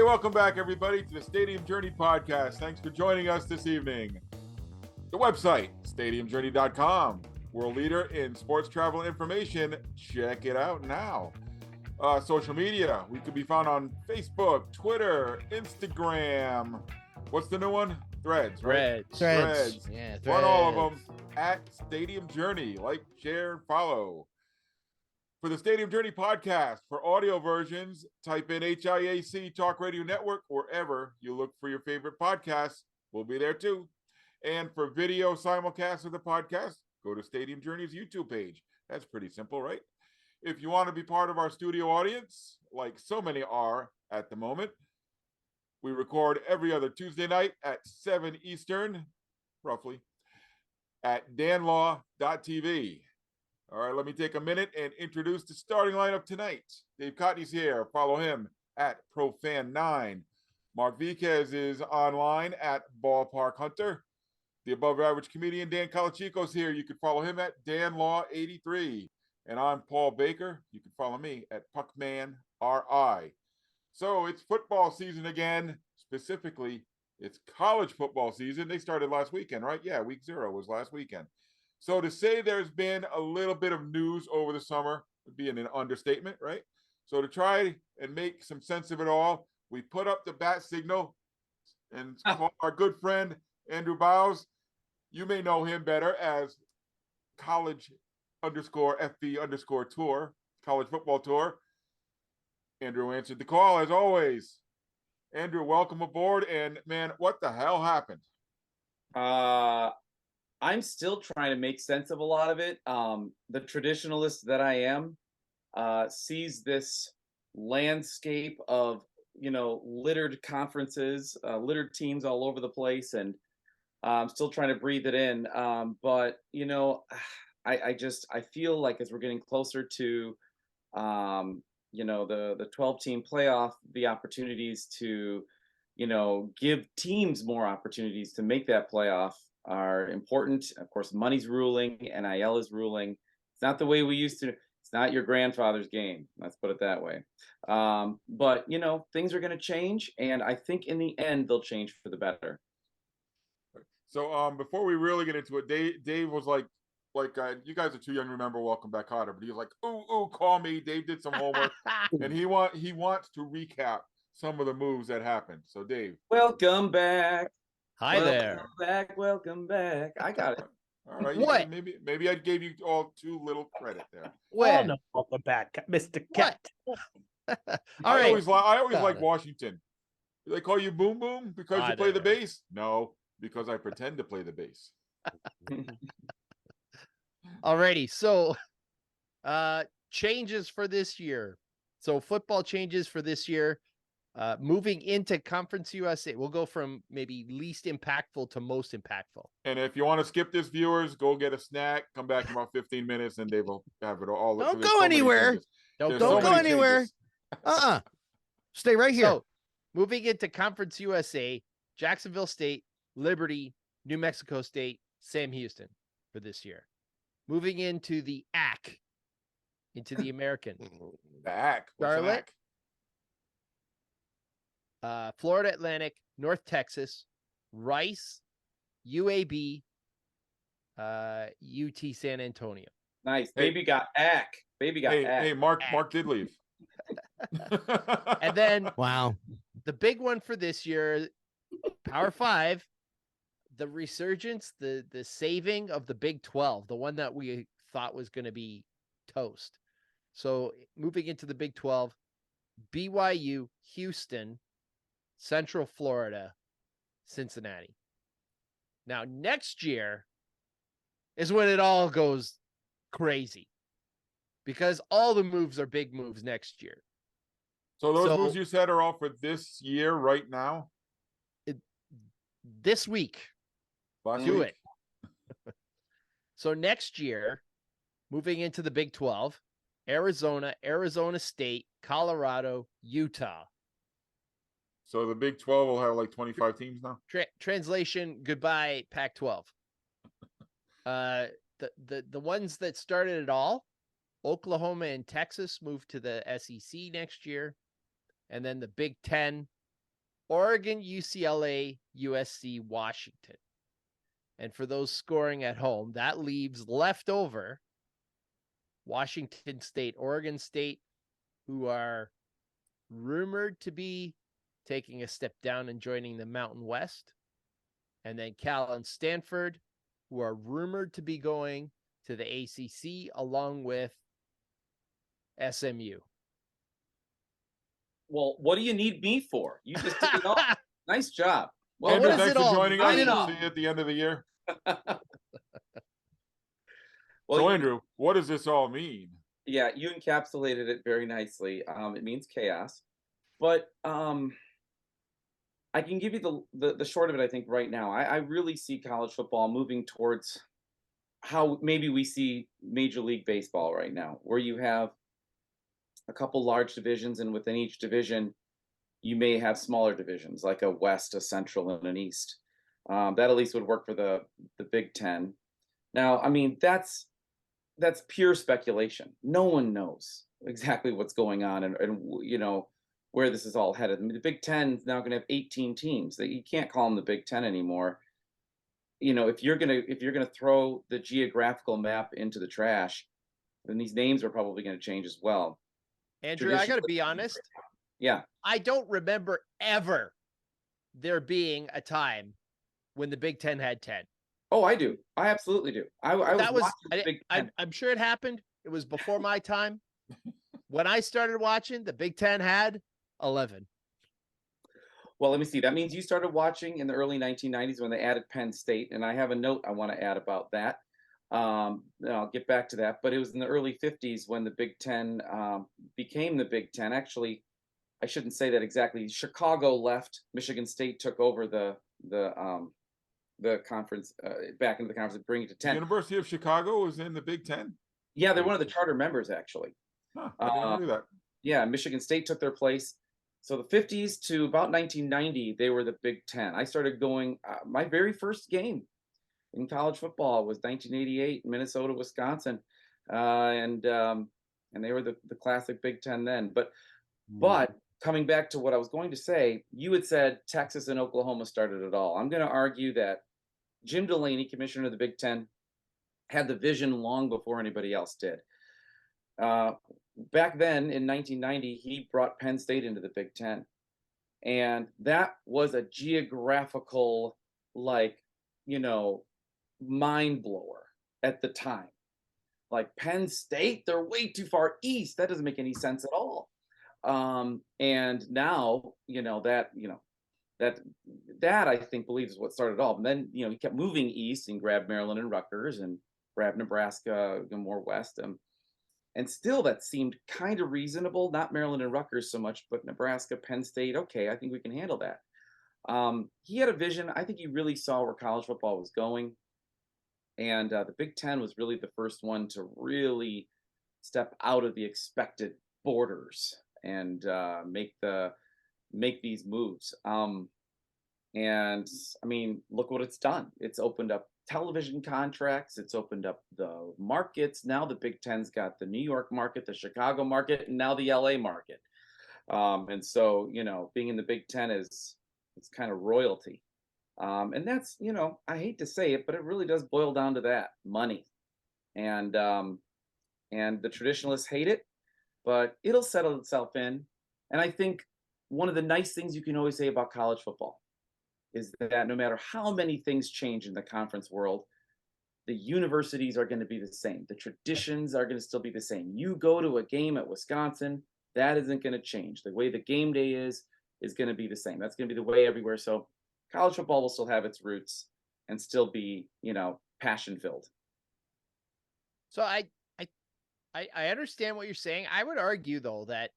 welcome back, everybody, to the Stadium Journey podcast. Thanks for joining us this evening. The website, stadiumjourney.com, world leader in sports travel information. Check it out now. Social media, we could be found on Facebook, Twitter, Instagram. What's the new one? Threads, right? Threads. Yeah, Threads. Run all of them at Stadium Journey. Like, share, and follow. For the Stadium Journey podcast, for audio versions, type in HIAC Talk Radio Network wherever you look for your favorite podcasts. We'll be there too. And for video simulcast of the podcast, go to Stadium Journey's YouTube page. That's pretty simple, right? If you want to be part of our studio audience, like so many are at the moment, we record every other Tuesday night at 7 Eastern, roughly, at danlaw.tv. All right, let me take a minute and introduce the starting lineup tonight. Dave Cotney's here. Follow him at ProFan9. Mark Viquez is online at Ballpark Hunter. The above-average comedian Dan Calachico's here. You can follow him at DanLaw83. And I'm Paul Baker. You can follow me at PuckmanRI. So it's football season again. Specifically, it's college football season. They started last weekend, right? Yeah, week 0 was last weekend. So to say there's been a little bit of news over the summer would be an understatement, right? So to try and make some sense of it all, we put up the bat signal and call our good friend Andrew Bauhs. You may know him better as college_FB_tour, college football tour. Andrew answered the call as always. Andrew, welcome aboard. And man, what the hell happened? I'm still trying to make sense of a lot of it. The traditionalist that I am sees this landscape of, littered conferences, littered teams all over the place, and I'm still trying to breathe it in. But I feel like as we're getting closer to, the 12-team playoff, the opportunities to, give teams more opportunities to make that playoff are important. Of course, money's ruling, NIL is ruling. It's not the way we used to. It's not your grandfather's game. Let's put it that way. But things are going to change, and I think in the end they'll change for the better. So before we really get into it, Dave was like you guys are too young to remember Welcome Back Kotter, but he was like, ooh, call me. Dave did some homework, and he wants to recap some of the moves that happened. So Dave, welcome back. Hi there. Welcome back. I got it. All right. What? Maybe I gave you all too little credit there. When? No, welcome back, Mr. Cat. All right. I always like Washington. Do they call you Boom Boom because you play the bass? No, because I pretend to play the bass. Alrighty. So, changes for this year. So football changes for this year. Moving into Conference USA, we'll go from maybe least impactful to most impactful. And if you want to skip this, viewers, go get a snack, come back in about 15 minutes, and they will have it all. Don't go anywhere. Don't go anywhere. Stay right here. So, moving into Conference USA, Jacksonville State, Liberty, New Mexico State, Sam Houston for this year. Moving into the AC, into the American. The AC. Charlotte. Florida Atlantic, North Texas, Rice, UAB, UT San Antonio. Nice. Baby got AC. Hey, Mark did leave. And then Wow. The big one for this year, Power 5, the resurgence, the saving of the Big 12, the one that we thought was going to be toast. So moving into the Big 12, BYU, Houston, Central Florida, Cincinnati. Now, next year is when it all goes crazy because all the moves are big moves next year. So those moves you said are all for this year right now? This week. Do it. So next year, moving into the Big 12, Arizona, Arizona State, Colorado, Utah. So the Big 12 will have like 25 teams now? Translation, goodbye, Pac-12. The ones that started it all, Oklahoma and Texas moved to the SEC next year. And then the Big 10, Oregon, UCLA, USC, Washington. And for those scoring at home, that leaves left over Washington State, Oregon State, who are rumored to be taking a step down and joining the Mountain West. And then Cal and Stanford, who are rumored to be going to the ACC along with SMU. Well, what do you need me for? You just did it all. Nice job. Well, Andrew, what does thanks it for all joining us. mean? We'll see you at the end of the year. Well, So, Andrew, what does this all mean? yeah, you encapsulated it very nicely. It means chaos, but I can give you the short of it. I think right now, I really see college football moving towards how maybe we see Major League Baseball right now, where you have a couple large divisions, and within each division, you may have smaller divisions like a West, a Central, and an East. That at least would work for the Big Ten. Now, I mean, that's pure speculation. No one knows exactly what's going on, and where this is all headed. I mean, the Big Ten is now going to have 18 teams. That you can't call them the Big Ten anymore. If you're gonna throw the geographical map into the trash, then these names are probably going to change as well. Andrew, I got to be honest. Yeah. I don't remember ever there being a time when the Big Ten had 10. Oh, I do. I absolutely do. I was watching the Big Ten. I'm sure it happened. It was before my time. When I started watching, the Big Ten had 11. Well, let me see. That means you started watching in the early 1990s when they added Penn State, and I have a note I want to add about that. I'll get back to that, but it was in the early 50s when the Big Ten became the Big Ten. Actually, I shouldn't say that exactly. Chicago left. Michigan State took over the conference, back into the conference, bring it to 10. The University of Chicago was in the Big Ten. Yeah, they're one of the charter members, actually. Huh, I didn't know that. Yeah, Michigan State took their place. So the 50s to about 1990, they were the Big Ten. I started going, my very first game in college football was 1988, Minnesota, Wisconsin. And they were the classic Big Ten then. But coming back to what I was going to say, you had said Texas and Oklahoma started it all. I'm going to argue that Jim Delaney, commissioner of the Big Ten, had the vision long before anybody else did. Back then in 1990, he brought Penn State into the Big Ten. And that was a geographical, mind blower at the time. Like Penn State, they're way too far east. That doesn't make any sense at all. And now, that I think believes what started it all. And then, he kept moving east and grabbed Maryland and Rutgers and grabbed Nebraska, more west. And still that seemed kind of reasonable, not Maryland and Rutgers so much, but Nebraska, Penn State. Okay, I think we can handle that. He had a vision. I think he really saw where college football was going. And the Big Ten was really the first one to really step out of the expected borders and make these moves. And I mean, look what it's done. It's opened up television contracts. It's opened up the markets. Now the Big Ten's got the New York market, the Chicago market, and now the LA market. And so, being in the Big Ten it's kind of royalty. And that's, I hate to say it, but it really does boil down to that money. And the traditionalists hate it, but it'll settle itself in. And I think one of the nice things you can always say about college football is that no matter how many things change in the conference world, the universities are going to be the same. The traditions are going to still be the same. You go to a game at Wisconsin, that isn't going to change. The way the game day is going to be the same. That's going to be the way everywhere. So college football will still have its roots and still be, passion filled. So I understand what you're saying. I would argue though that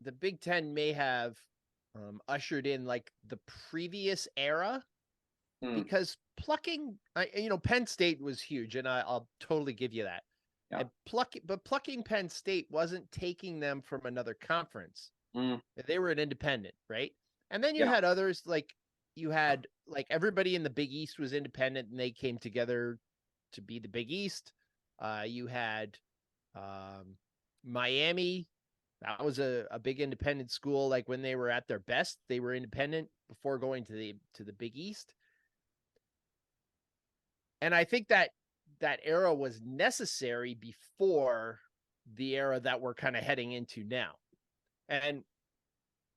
the Big Ten may have ushered in like the previous era because plucking, Penn State was huge, and I'll totally give you that. Yeah. And plucking Penn State wasn't taking them from another conference. They were an independent, right? And then you had others you had everybody in the Big East was independent, and they came together to be the Big East. You had Miami That was a big independent school. Like when they were at their best, they were independent before going to the Big East. And I think that era was necessary before the era that we're kind of heading into now. And,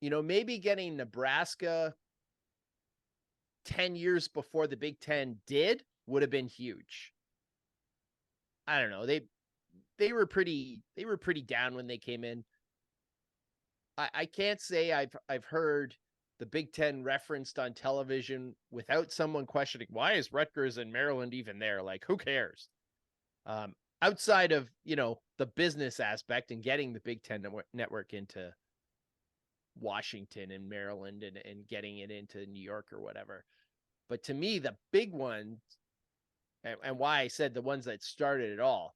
maybe getting Nebraska 10 years before the Big Ten would have been huge. I don't know. They were pretty down when they came in. I can't say I've heard the Big Ten referenced on television without someone questioning, why is Rutgers and Maryland even there? Like, who cares? Outside of, the business aspect and getting the Big Ten network into Washington and Maryland and getting it into New York or whatever. But to me, the big ones, and why I said the ones that started it all,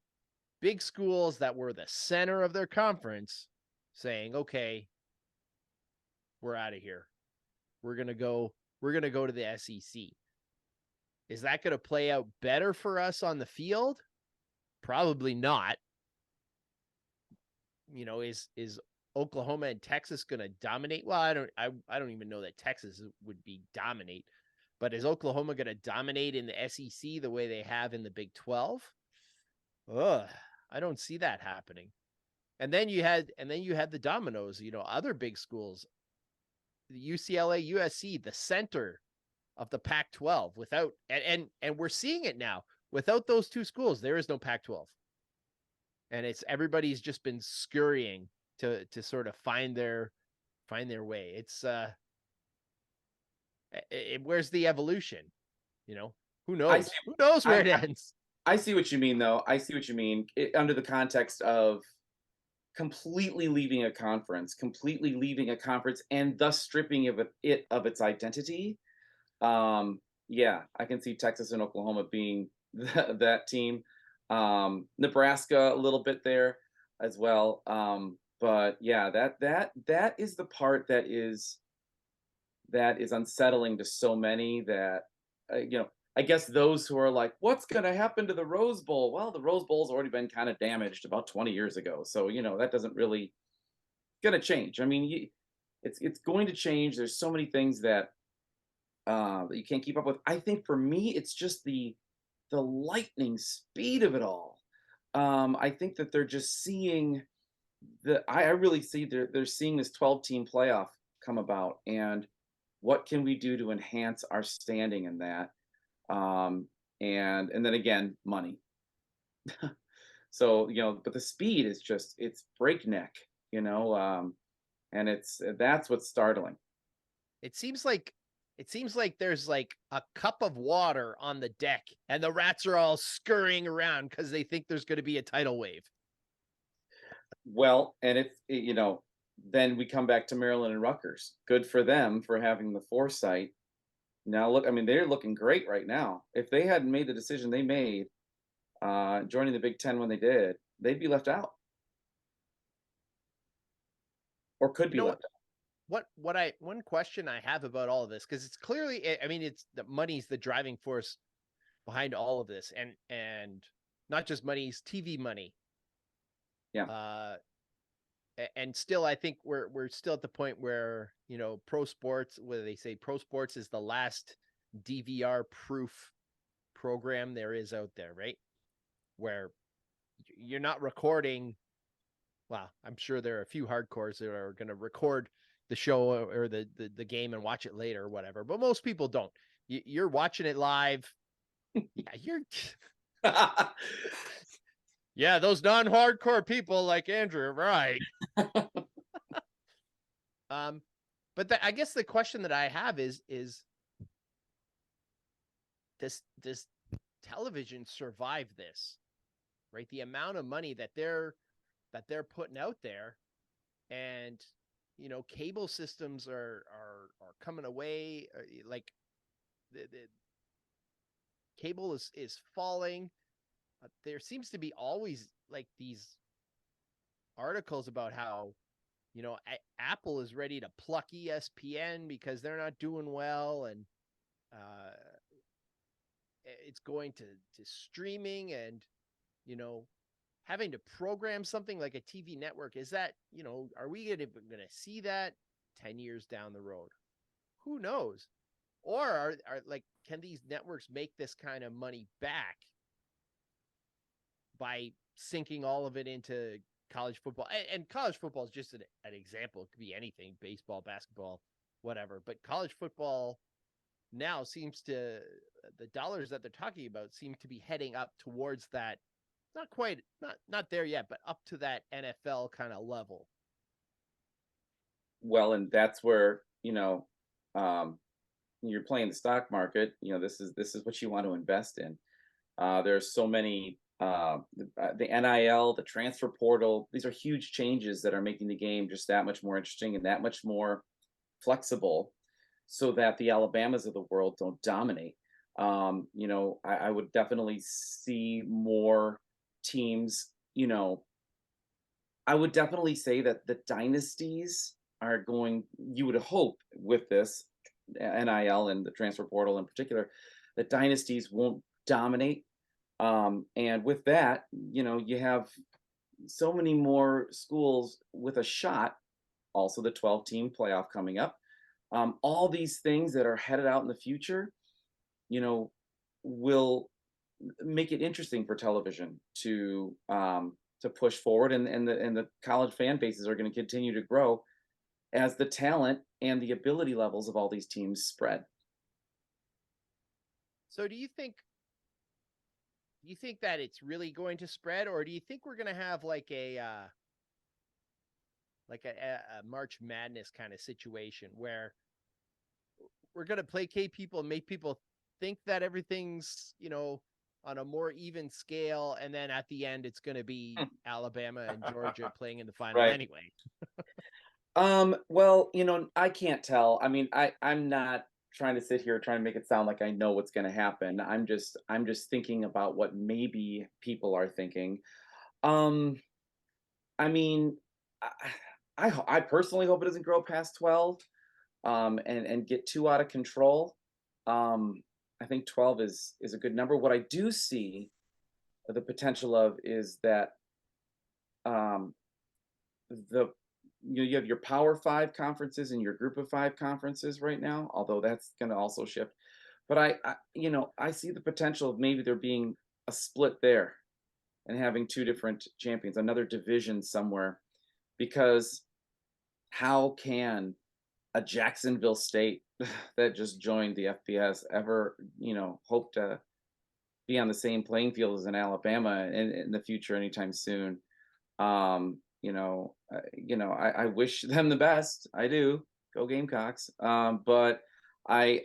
big schools that were the center of their conference saying, okay, we're out of here. We're going to go to the SEC. Is that going to play out better for us on the field? Probably not. Is Oklahoma and Texas going to dominate? Well, I don't even know that Texas would be dominate, but is Oklahoma going to dominate in the SEC the way they have in the Big 12? I don't see that happening. And then you had the dominoes, other big schools, UCLA, USC, the center of the Pac-12 without, and we're seeing it now. Without those two schools, there is no Pac-12. And everybody's just been scurrying to sort of find their way. It's where's the evolution? Who knows? Who knows where it ends? I see what you mean, though. I see what you mean under the context of completely leaving a conference, and thus stripping it of its identity. Yeah, I can see Texas and Oklahoma being that team. Nebraska a little bit there as well. But yeah, that is the part that is unsettling to so many that I guess those who are like, what's going to happen to the Rose Bowl? Well, the Rose Bowl's already been kind of damaged about 20 years ago. So, that doesn't really going to change. I mean, it's going to change. There's so many things that you can't keep up with. I think for me, it's just the lightning speed of it all. I think that they're just seeing I really see they're seeing this 12-team playoff come about, and what can we do to enhance our standing in that? And then again, money. So, but the speed is it's breakneck, and that's what's startling. It seems like there's like a cup of water on the deck and the rats are all scurrying around because they think there's going to be a tidal wave. Well, and if, then we come back to Maryland and Rutgers. Good for them for having the foresight. Now, look, I mean, they're looking great right now. If they hadn't made the decision they made, joining the Big Ten when they did, they'd be left out. Or could be left out. One question I have about all of this, because it's clearly, I mean, it's the money's the driving force behind all of this, and not just money's TV money. Yeah. And still, I think we're still at the point where, pro sports, where they say pro sports is the last DVR proof program there is out there, right? Where you're not recording. Well, I'm sure there are a few hardcores that are going to record the show or the game and watch it later or whatever, but most people don't. You're watching it live. Yeah, yeah, those non-hardcore people like Andrew, right? But I guess the question that I have is does television survive this? Right? The amount of money that they're putting out there, and cable systems are coming away. Like the cable is falling. There seems to be always like these articles about how Apple is ready to pluck ESPN because they're not doing well, and it's going to streaming, and having to program something like a TV network, is that, are we going to see that 10 years down the road? Who knows? Or are like, can these networks make this kind of money back by sinking all of it into college football? And college football is just an example. It could be anything, baseball, basketball, whatever. But college football now seems to, the dollars that they're talking about seem to be heading up towards that. Not quite, not there yet, but up to that NFL kind of level. Well, and that's where, you're playing the stock market. This is what you want to invest in. There's so many, the NIL, the transfer portal. These are huge changes that are making the game just that much more interesting and that much more flexible, so that the Alabamas of the world don't dominate. I would definitely see more teams. I would definitely say that the dynasties are going, you would hope with this NIL and the transfer portal in particular, that dynasties won't dominate. And with that, you have so many more schools with a shot. Also, the 12-team playoff coming up. All these things that are headed out in the future, will make it interesting for television to push forward, and the college fan bases are going to continue to grow as the talent and the ability levels of all these teams spread. So do you think that it's really going to spread, or do you think we're going to have like a March Madness kind of situation where we're going to placate people and make people think that everything's, on a more even scale, and then at the end it's going to be Alabama and Georgia playing in the final anyway? Well, I can't tell. I mean, I'm not trying to sit here trying to make it sound like I know what's going to happen. I'm just thinking about what maybe people are thinking. I mean, I personally hope it doesn't grow past 12, and get too out of control. I think 12 is a good number. What I do see the potential of is that you have your Power 5 conferences and your Group of 5 conferences right now, although that's going to also shift. But I see the potential of maybe there being a split there and having two different champions, another division somewhere, because how can a Jacksonville State that just joined the FBS ever, hope to be on the same playing field as an Alabama in the future anytime soon? I wish them the best. I do. Go Gamecocks. But I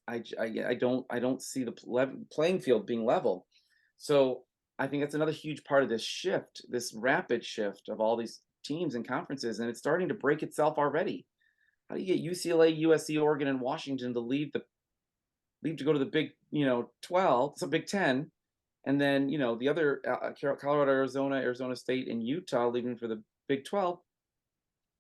don't see the playing field being level. So I think that's another huge part of this shift, this rapid shift of all these teams and conferences, and it's starting to break itself already. How do you get UCLA, USC, Oregon, and Washington to leave to go to the Big 12, so Big 10, and then the other Colorado, Arizona State, and Utah leaving for the Big 12?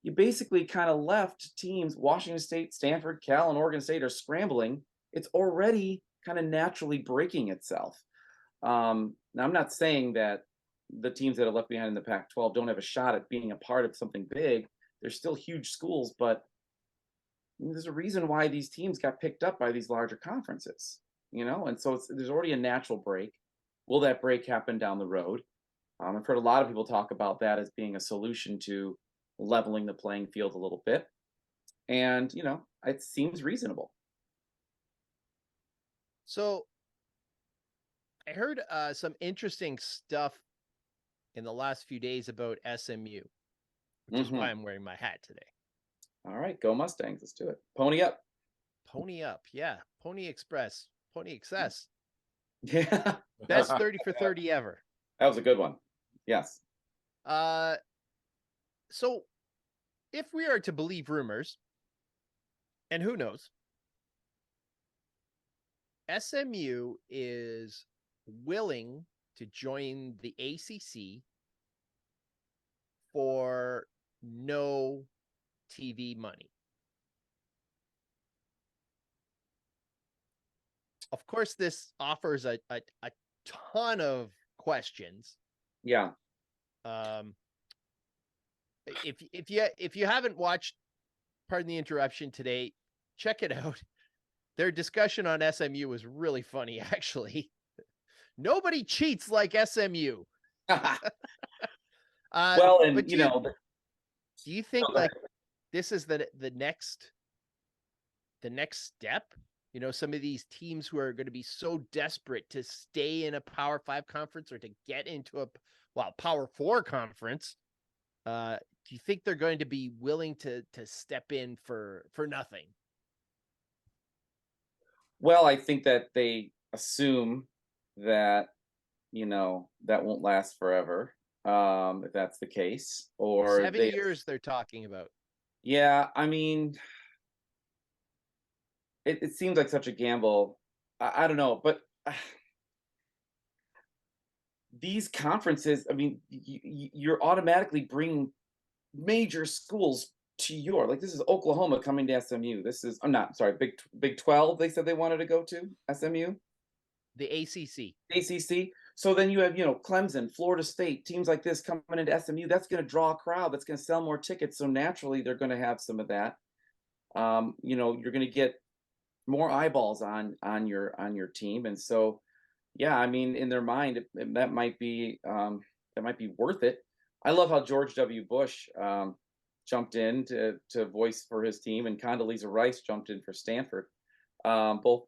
You basically kind of left teams. Washington State, Stanford, Cal, and Oregon State are scrambling. It's already kind of naturally breaking itself. Now, I'm not saying that the teams that are left behind in the Pac-12 don't have a shot at being a part of something big. They're still huge schools, but there's a reason why these teams got picked up by these larger conferences, and so there's already a natural break. Will that break happen down the road? I've heard a lot of people talk about that as being a solution to leveling the playing field a little bit. And, it seems reasonable. So I heard some interesting stuff in the last few days about SMU, which is why I'm wearing my hat today. All right, go Mustangs. Let's do it. Pony up. Pony up. Yeah. Pony Express. Pony Excess. Yeah. Best 30 for 30 ever. That was a good one. Yes. So if we are to believe rumors, and who knows, SMU is willing to join the ACC for no TV money. Of course, this offers a ton of questions. Yeah. If you haven't watched, pardon the interruption today, check it out. Their discussion on SMU was really funny, actually. Nobody cheats like SMU. Well, and But you know, do you think go like ahead. this is the next step? You know, some of these teams who are going to be so desperate to stay in a Power 5 conference or to get into a Power 4 conference. Do you think they're going to be willing to step in for nothing? Well, I think that they assume that, you know, that won't last forever, if that's the case. Or 7 years they're talking about. yeah, I mean, it seems like such a gamble. I don't know, but these conferences, I mean, you're automatically bringing major schools to your, like, this is Oklahoma coming to SMU. This is, I'm not sorry, Big 12. They said they wanted to go to SMU, The ACC. ACC. So then you have, you know, Clemson, Florida State, teams like this coming into SMU. That's going to draw a crowd. That's going to sell more tickets. So naturally, they're going to have some of that. You know, you're going to get more eyeballs on your team, and so yeah, I mean, in their mind, that might be worth it. I love how George W. Bush jumped in to voice for his team, and Condoleezza Rice jumped in for Stanford. Both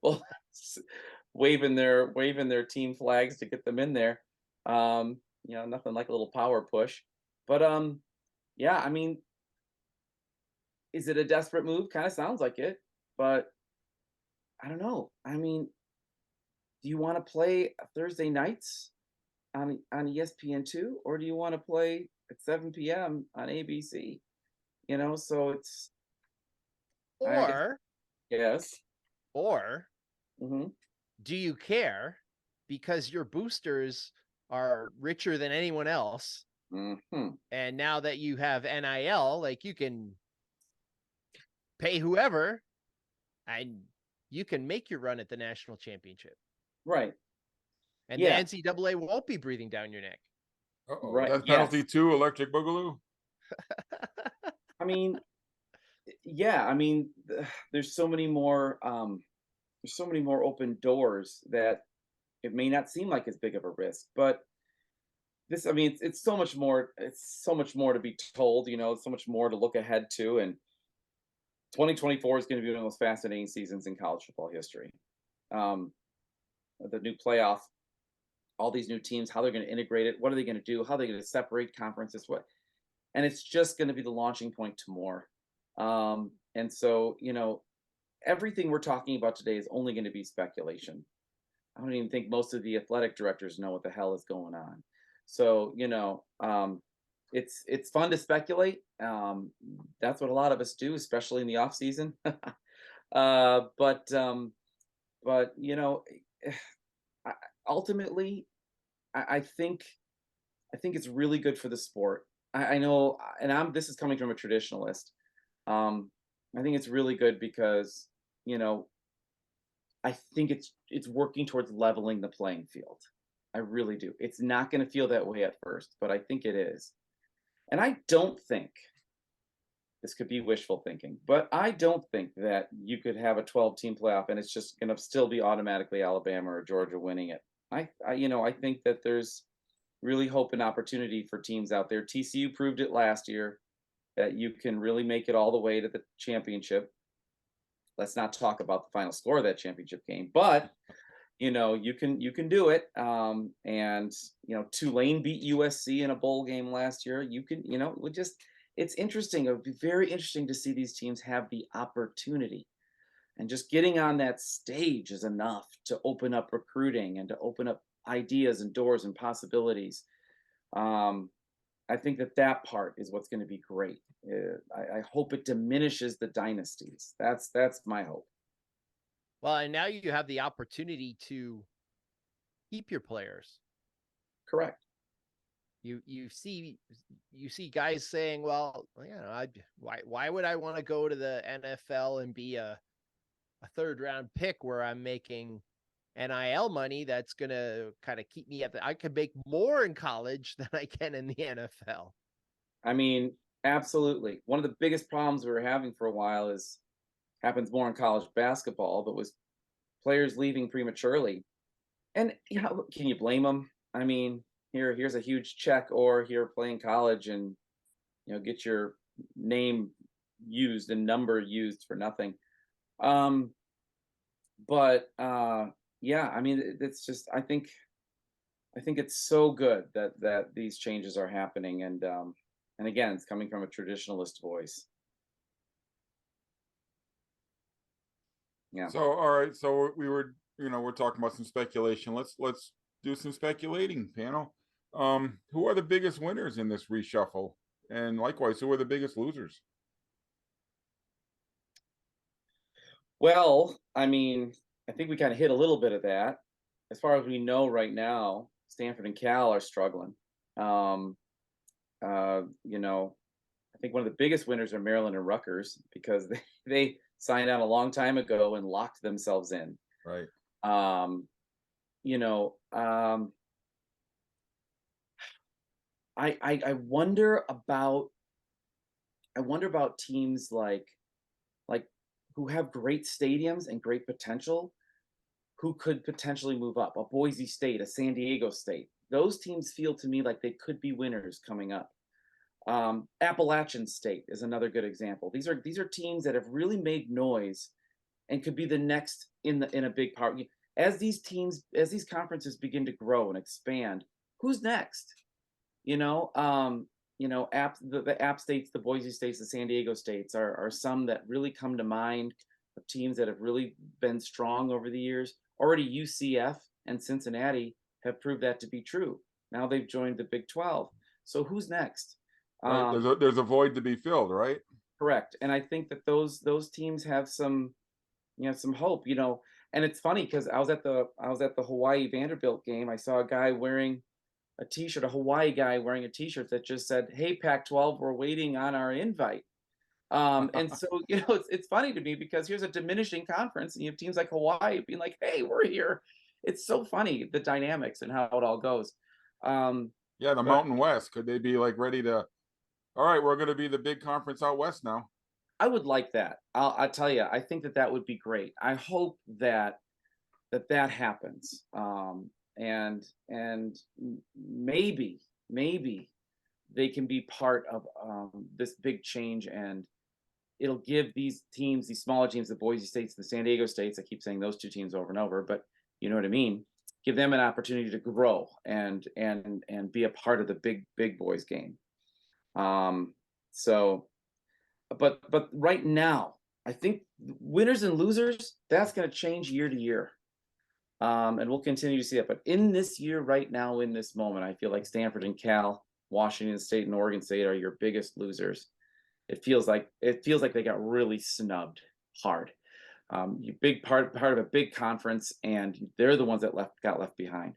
waving their team flags to get them in there. You know, nothing like a little power push. But yeah, I mean, is it a desperate move? Kind of sounds like it, but I don't know. I mean, do you want to play Thursday nights on ESPN2, or do you want to play at 7 p.m. on ABC? You know, so it's, I guess, Or yes. do you care because your boosters are richer than anyone else? And now that you have NIL, like, you can pay whoever and you can make your run at the national championship. Right. And Yeah. the NCAA won't be breathing down your neck. Right. That's Yeah. penalty 2, Electric Boogaloo. I mean, yeah. I mean, there's so many more. There's so many more open doors that it may not seem like as big of a risk, but this, I mean, it's so much more. It's so much more to be told. You know, so much more to look ahead to, and 2024 is going to be one of the most fascinating seasons in college football history. The new playoff, all these new teams, how they're going to integrate it, what are they going to do, how are they going to separate conferences, what, and it's just going to be the launching point to more. And so, you know, everything we're talking about today is only going to be speculation. I don't even think most of the athletic directors know what the hell is going on. So, you know, it's fun to speculate. That's what a lot of us do, especially in the off season. But you know, ultimately, I think it's really good for the sport. I know, and this is coming from a traditionalist. I think it's really good because, you know, I think it's working towards leveling the playing field. I really do. It's not going to feel that way at first, but I think it is. And I don't think, this could be wishful thinking, but I don't think that you could have a 12-team playoff and it's just going to still be automatically Alabama or Georgia winning it. I you know, I think that there's really hope and opportunity for teams out there. TCU proved it last year that you can really make it all the way to the championship. Let's not talk about the final score of that championship game, but you know, you can do it. And you know, Tulane beat USC in a bowl game last year. You can, you know, it's interesting. It would be very interesting to see these teams have the opportunity, and just getting on that stage is enough to open up recruiting and to open up ideas and doors and possibilities. I think that part is what's going to be great. I hope it diminishes the dynasties. That's my hope. Well, and now you have the opportunity to keep your players. Correct. You see guys saying, well, you know, why would I want to go to the NFL and be a third round pick where I'm making NIL money that's going to kind of keep me I could make more in college than I can in the NFL. I mean, absolutely. One of the biggest problems we were having for a while happens more in college basketball, but was players leaving prematurely. And can you blame them? I mean, here's a huge check, or here playing college and get your name used and number used for nothing. But yeah, I mean, it's just I think it's so good that these changes are happening, and again, it's coming from a traditionalist voice. Yeah. So all right, so we're talking about some speculation. Let's do some speculating, panel. Who are the biggest winners in this reshuffle? And likewise, who are the biggest losers? Well, I mein, I think we kind of hit a little bit of that. As far as we know right now, Stanford and Cal are struggling. I think one of the biggest winners are Maryland and Rutgers because they signed on a long time ago and locked themselves in. Right. I wonder about teams like who have great stadiums and great potential, who could potentially move up. A Boise State, a San Diego State. Those teams feel to me like they could be winners coming up. Appalachian State is another good example. These are teams that have really made noise and could be the next in a big part. As these conferences begin to grow and expand, who's next? The App States, the Boise States, the San Diego States are some that really come to mind of teams that have really been strong over the years. Already UCF and Cincinnati have proved that to be true. Now they've joined the Big 12. So who's next? Right. There's a void to be filled, right? Correct. And I think that those teams have some hope, and it's funny because I was at the Hawaii Vanderbilt game. I saw a guy wearing a t-shirt, a Hawaii guy wearing a t-shirt that just said, "Hey, Pac-12, we're waiting on our invite." And so, it's funny to me because here's a diminishing conference and you have teams like Hawaii being like, "Hey, we're here." It's so funny, the dynamics and how it all goes. Yeah, the Mountain West, could they be like ready to, all right, we're going to be the big conference out West now? I would like that. I'll tell you, I think that would be great. I hope that happens. And maybe they can be part of this big change, and it'll give these teams, these smaller teams, the Boise States, the San Diego States, I keep saying those two teams over and over, but you know what I mean, give them an opportunity to grow and be a part of the big boys game. But right now, I think winners and losers, that's going to change year to year. And we'll continue to see that. But in this year, right now, in this moment, I feel like Stanford and Cal, Washington State and Oregon State are your biggest losers. It feels like they got really snubbed hard. You big part of a big conference, and they're the ones that got left behind.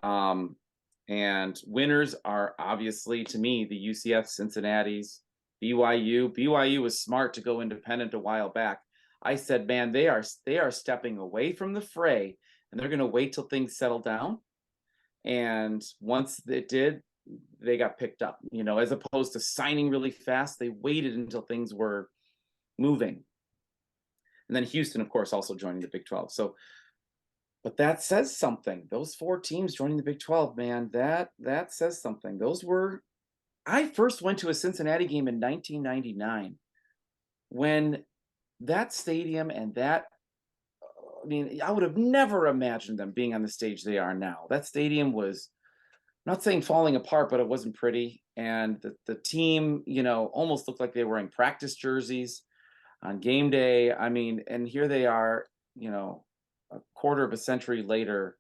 And winners are obviously, to me, the UCF, Cincinnati's, BYU. BYU was smart to go independent a while back. I said, man, they are stepping away from the fray, and they're going to wait till things settle down. And once it did, they got picked up, as opposed to signing really fast. They waited until things were moving. And then Houston, of course, also joining the Big 12. So, but that says something. Those 4 teams joining the Big 12, man, that says something. I first went to a Cincinnati game in 1999 when that stadium and I would have never imagined them being on the stage they are now. That stadium was, I'm not saying falling apart, but it wasn't pretty. And the team, almost looked like they were wearing practice jerseys on game day. And here they are, a quarter of a century later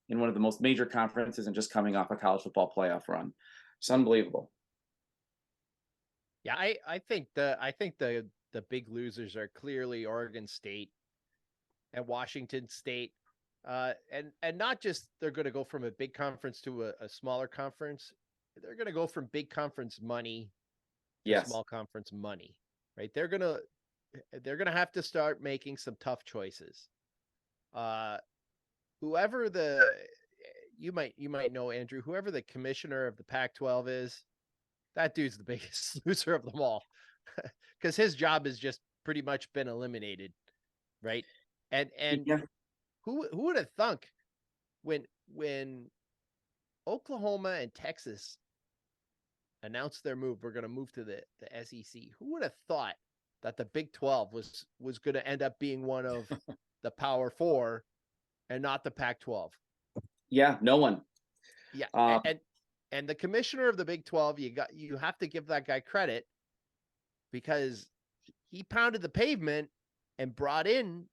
in one of the most major conferences and just coming off a college football playoff run. It's unbelievable. Yeah, I think the big losers are clearly Oregon State and Washington State. And not just they're going to go from a big conference to a smaller conference. They're going to go from big conference money to small conference money, right? They're going to have to start making some tough choices. whoever you might know, Andrew, whoever the commissioner of the Pac-12 is, that dude's the biggest loser of them all, because his job has just pretty much been eliminated, right? And Yeah. who would have thunk when Oklahoma and Texas announced their move, we're going to move to the SEC. Who would have thought that the Big 12 was going to end up being one of the Power Four and not the Pac-12? Yeah, no one. Yeah, and the commissioner of the Big 12, you have to give that guy credit, because he pounded the pavement and brought in,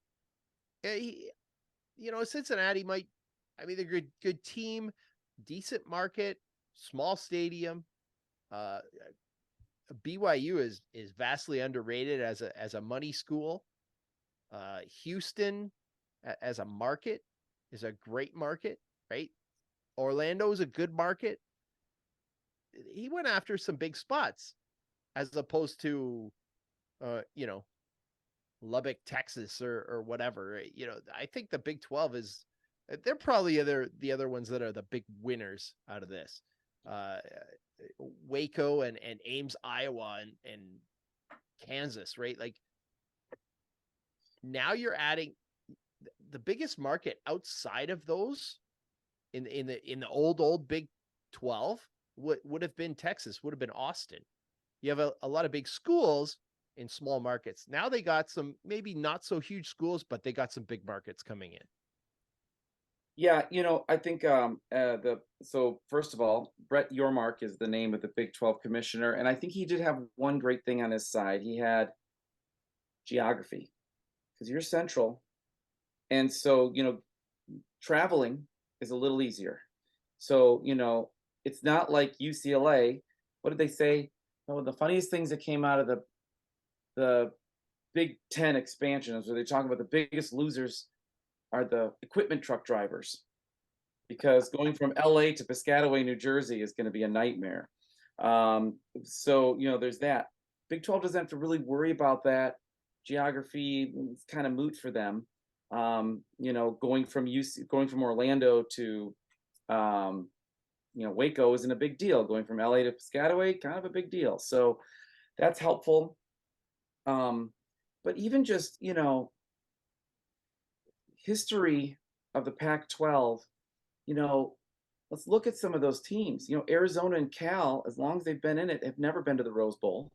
Cincinnati they're a good team, decent market, small stadium. BYU is vastly underrated as a money school. Houston as a market is a great market, right? Orlando is a good market. He went after some big spots, as opposed to, Lubbock, Texas, or whatever. I think the Big 12 they're probably the other ones that are the big winners out of this. Waco and Ames, Iowa, and Kansas, right? Like, now you're adding the biggest market outside of those in the old Big 12 would have been Texas, would have been Austin. You have a lot of big schools in small markets. Now they got some maybe not so huge schools, but they got some big markets coming in. Yeah, I think so first of all, Brett Yormark is the name of the Big 12 commissioner, and I think he did have one great thing on his side. He had geography, because you're central, and so traveling is a little easier. So it's not like UCLA. What did they say? Oh, the funniest things that came out of the Big 10 expansion is where they talk about the biggest losers are the equipment truck drivers, because going from LA to Piscataway, New Jersey is going to be a nightmare. So there's that. Big 12 doesn't have to really worry about that. Geography is kind of moot for them. Going from Orlando to Waco isn't a big deal. Going from LA to Piscataway, kind of a big deal. So that's helpful. But even just history of the Pac-12, let's look at some of those teams. Arizona and Cal, as long as they've been in it, have never been to the Rose Bowl.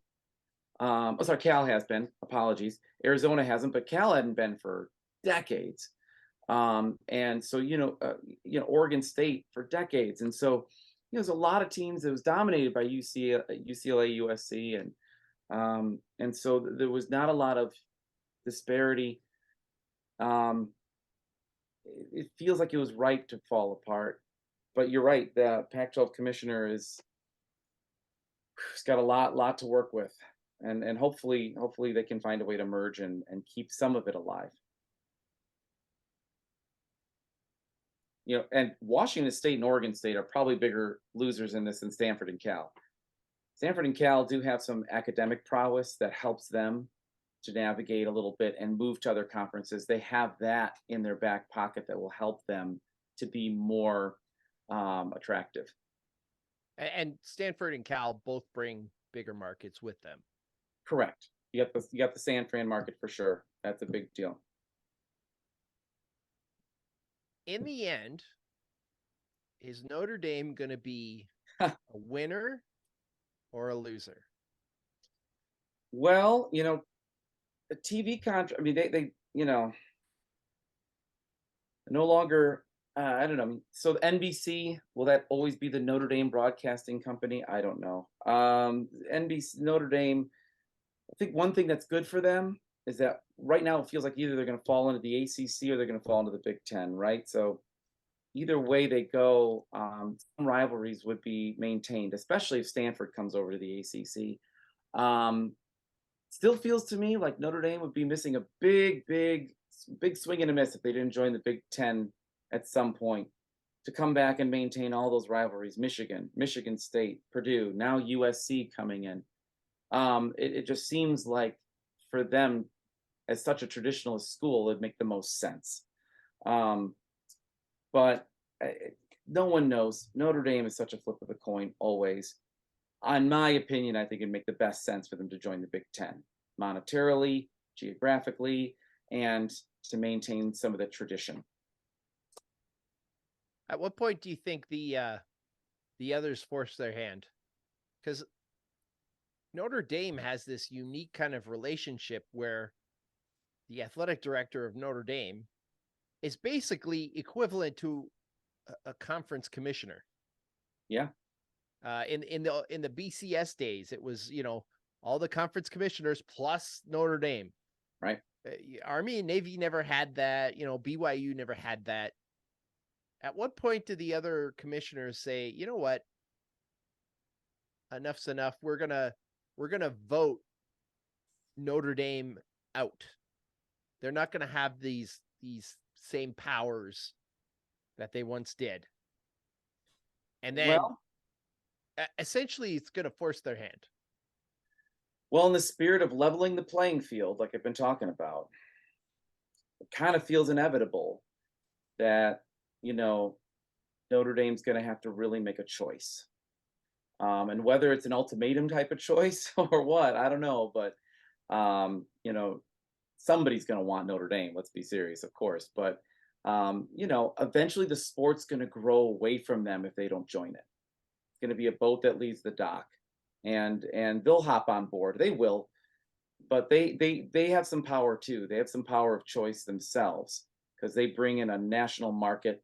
Sorry, Cal has been. Apologies. Arizona hasn't, but Cal hadn't been for decades. And so Oregon State for decades. And so there's a lot of teams that was dominated by UCLA, USC, and so there was not a lot of disparity. It feels like it was ripe to fall apart, but you're right. The Pac-12 commissioner he's got a lot to work with, and hopefully they can find a way to merge and keep some of it alive. And Washington State and Oregon State are probably bigger losers in this than Stanford and Cal. Stanford and Cal do have some academic prowess that helps them to navigate a little bit and move to other conferences. They have that in their back pocket that will help them to be more attractive. And Stanford and Cal both bring bigger markets with them. Correct. You got the San Fran market for sure. That's a big deal. In the end, is Notre Dame going to be a winner or a loser? Well, a TV contract. I mean, they no longer. I don't know. So the NBC, will that always be the Notre Dame Broadcasting Company? I don't know. NBC, Notre Dame. I think one thing that's good for them is that right now it feels like either they're going to fall into the ACC or they're going to fall into the Big Ten, right? So either way they go, some rivalries would be maintained, especially if Stanford comes over to the ACC. Still feels to me like Notre Dame would be missing a big swing and a miss if they didn't join the Big Ten at some point, to come back and maintain all those rivalries. Michigan State, Purdue, now USC coming in. It just seems like for them, as such a traditionalist school, it'd make the most sense. but no one knows. Notre Dame is such a flip of the coin always. In my opinion, I think it'd make the best sense for them to join the Big Ten monetarily, geographically, and to maintain some of the tradition. At what point do you think the others force their hand? Because Notre Dame has this unique kind of relationship where the athletic director of Notre Dame is basically equivalent to a conference commissioner. Yeah. In the BCS days, it was, all the conference commissioners plus Notre Dame. Right. Army and Navy never had that. BYU never had that. At what point do the other commissioners say, you know what? Enough's enough. We're gonna vote Notre Dame out. They're not gonna have these same powers that they once did. And then essentially it's gonna force their hand. Well, in the spirit of leveling the playing field, like I've been talking about, it kind of feels inevitable that, Notre Dame's going to have to really make a choice. And whether it's an ultimatum type of choice or what, I don't know. But, somebody's going to want Notre Dame. Let's be serious, of course. But, eventually the sport's going to grow away from them if they don't join it. It's going to be a boat that leaves the dock. And they'll hop on board. They will. But they have some power, too. They have some power of choice themselves because they bring in a national market.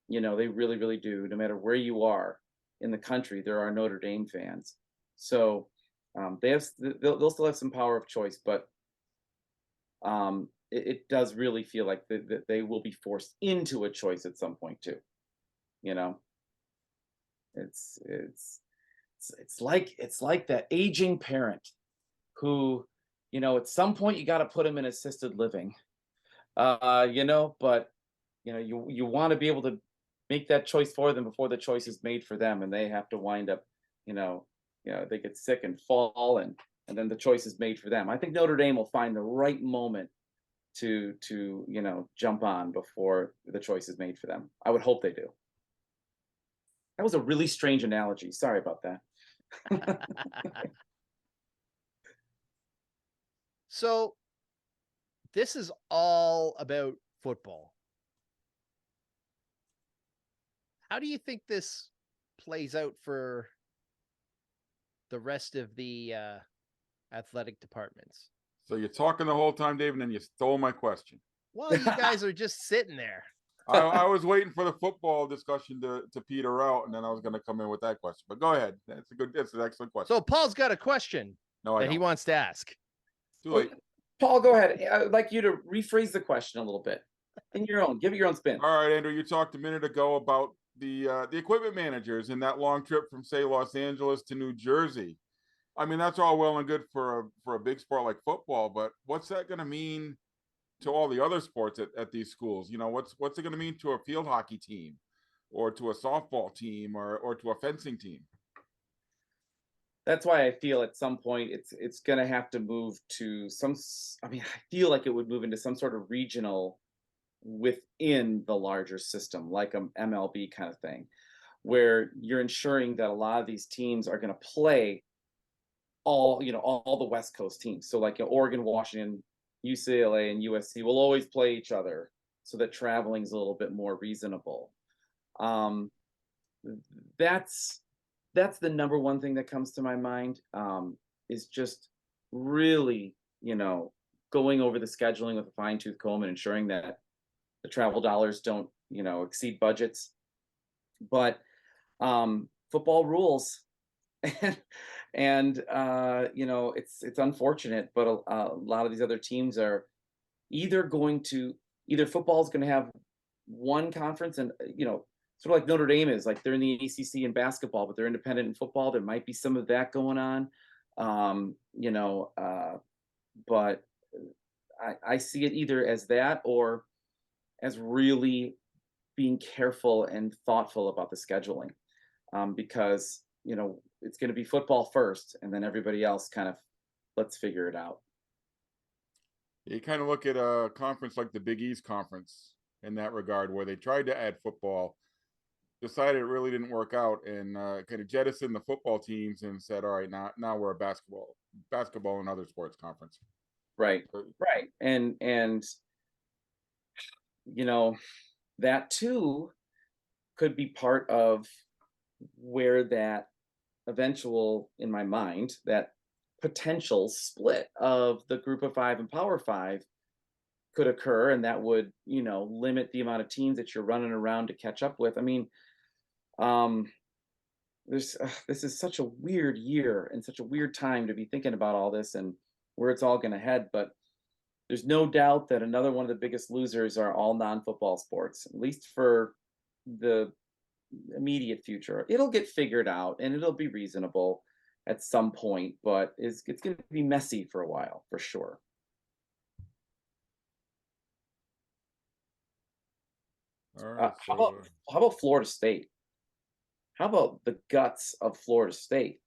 They really, really do. No matter where you are in the country, there are Notre Dame fans. So they'll still have some power of choice, but it does really feel like they will be forced into a choice at some point too. It's like that aging parent who, at some point you got to put them in assisted living, but you want to be able to make that choice for them before the choice is made for them, and they have to wind up, they get sick and fall, and then the choice is made for them. I think Notre Dame will find the right moment to jump on before the choice is made for them. I would hope they do. That was a really strange analogy. Sorry about that. So this is all about football. How do you think this plays out for the rest of the athletic departments? So you're talking the whole time, Dave, and then you stole my question. Well, you guys are just sitting there. I was waiting for the football discussion to peter out, and then I was going to come in with that question. But go ahead. That's an excellent question. So Paul's got a question he wants to ask. Too late. Paul, go ahead. I'd like you to rephrase the question a little bit. Give it your own spin. All right, Andrew, you talked a minute ago about the equipment managers in that long trip from, say, Los Angeles to New Jersey. I mean, that's all well and good for a big sport like football, but what's that going to mean to all the other sports at these schools? What's it going to mean to a field hockey team, or to a softball team, or to a fencing team? That's why I feel at some point it's going to have to move to I feel like it would move into some sort of regional within the larger system, like a MLB kind of thing, where you're ensuring that a lot of these teams are going to play all the West Coast teams. So like Oregon, Washington, UCLA, and USC will always play each other, so that traveling is a little bit more reasonable. That's the number one thing that comes to my mind, is just really, going over the scheduling with a fine-tooth comb and ensuring that the travel dollars don't, exceed budgets. But football rules. and it's unfortunate, but a lot of these other teams are either football is going to have one conference, and sort of like Notre Dame is, like they're in the ACC in basketball, but they're independent in football. There might be some of that going on, but I see it either as that or as really being careful and thoughtful about the scheduling, because it's going to be football first, and then everybody else kind of, let's figure it out. You kind of look at a conference like the Big East Conference, in that regard, where they tried to add football, decided it really didn't work out, and kind of jettisoned the football teams and said, all right, now we're a basketball and other sports conference. Right. Right. And that too could be part of where that eventual, in my mind, that potential split of the Group of Five and Power Five could occur, and that would, limit the amount of teams that you're running around to catch up with. I mean, this is such a weird year and such a weird time to be thinking about all this and where it's all going to head. But there's no doubt that another one of the biggest losers are all non-football sports, at least for the immediate future. It'll get figured out and it'll be reasonable at some point, but it's going to be messy for a while, for sure. All right. How about Florida State? How about the guts of Florida State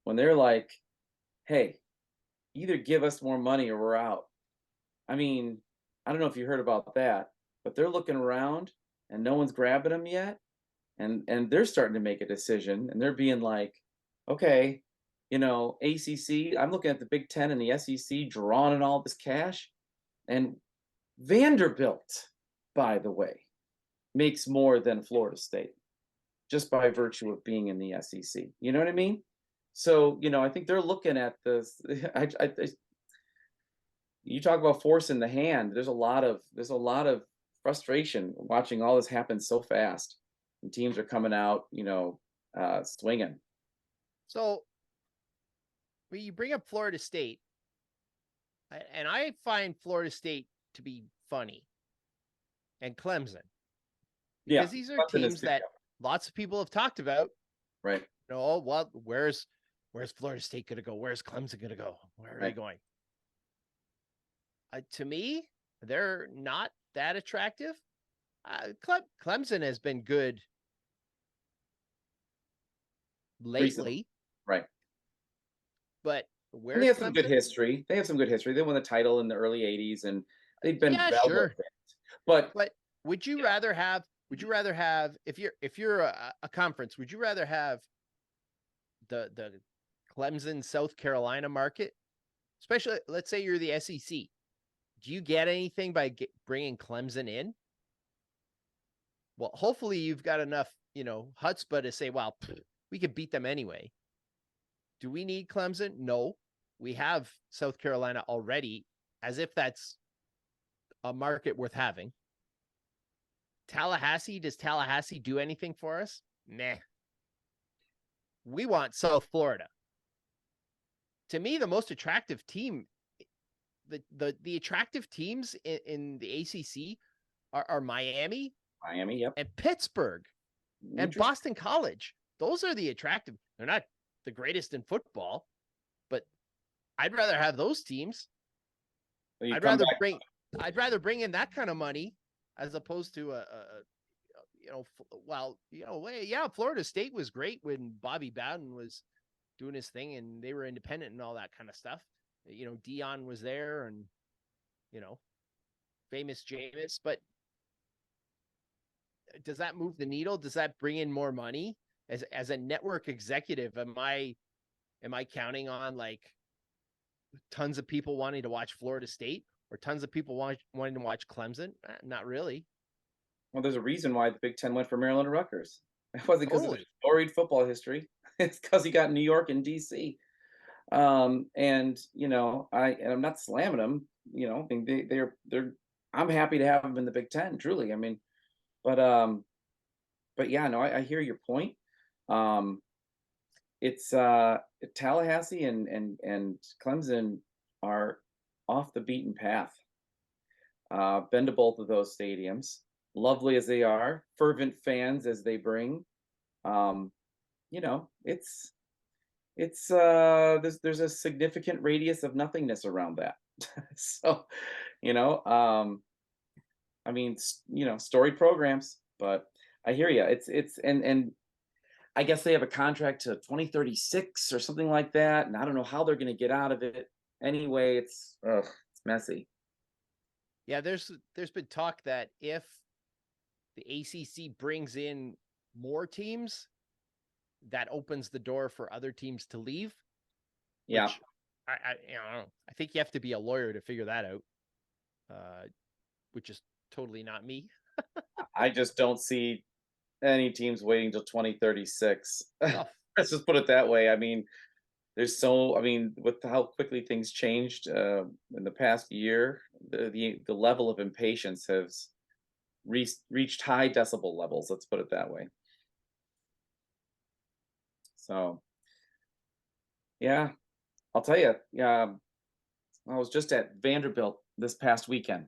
when they're like, hey, either give us more money or we're out? I mean, I don't know if you heard about that, but they're looking around and no one's grabbing them yet. And they're starting to make a decision, and they're being like, okay, ACC, I'm looking at the Big Ten and the SEC drawing in all this cash. And Vanderbilt, by the way, makes more than Florida State just by virtue of being in the SEC. You know what I mean? So, I think they're looking at this. You talk about forcing the hand. There's a lot of frustration watching all this happen so fast, and teams are coming out, swinging. So, when you bring up Florida State, and I find Florida State to be funny, and Clemson, because these are teams that lots of people have talked about. Right. Well, where's Florida State going to go? Where's Clemson going to go? Where are they going? To me, they're not that attractive. Clemson has been good lately. Right. But where they have some good history. They won the title in the early 80s, and they've been sure. But would you rather have if you're a conference, would you rather have the Clemson South Carolina market? Especially, let's say you're the SEC. Do you get anything by bringing Clemson in? Well, hopefully you've got enough, chutzpah to say, well, we could beat them anyway. Do we need Clemson? No. We have South Carolina already, as if that's a market worth having. Tallahassee, does Tallahassee do anything for us? Nah. We want South Florida. To me, the most attractive team, the attractive teams in the ACC are Miami, yep, and Pittsburgh, and Boston College. Those are the attractive. They're not the greatest in football, but I'd rather have those teams. I'd rather bring in that kind of money as opposed to Florida State was great when Bobby Bowden was doing his thing and they were independent and all that kind of stuff. Dion was there and, famous Jameis, but does that move the needle? Does that bring in more money? As a network executive, am I counting on like tons of people wanting to watch Florida State or tons of people wanting to watch Clemson? Not really. Well, there's a reason why the Big Ten went for Maryland and Rutgers. It wasn't because of the storied football history. It's because he got New York and DC. I'm not slamming them. I mean, they're. I'm happy to have them in the Big Ten. Truly, I mean, but yeah, no, I hear your point. It's Tallahassee and Clemson are off the beaten path. Been to both of those stadiums, lovely as they are, fervent fans as they bring. There's a significant radius of nothingness around that. So, I mean, storied programs, but I hear you. And I guess they have a contract to 2036 or something like that. And I don't know how they're going to get out of it. Anyway, it's messy. Yeah, there's been talk that if the ACC brings in more teams, that opens the door for other teams to leave. Yeah. Which I think you have to be a lawyer to figure that out. Which is totally not me. I just don't see any teams waiting till 2036. Oh, Let's just put it that way. I mean, with how quickly things changed in the past year, the level of impatience has reached high decibel levels. Let's put it that way. So, yeah, I'll tell you. I was just at Vanderbilt this past weekend.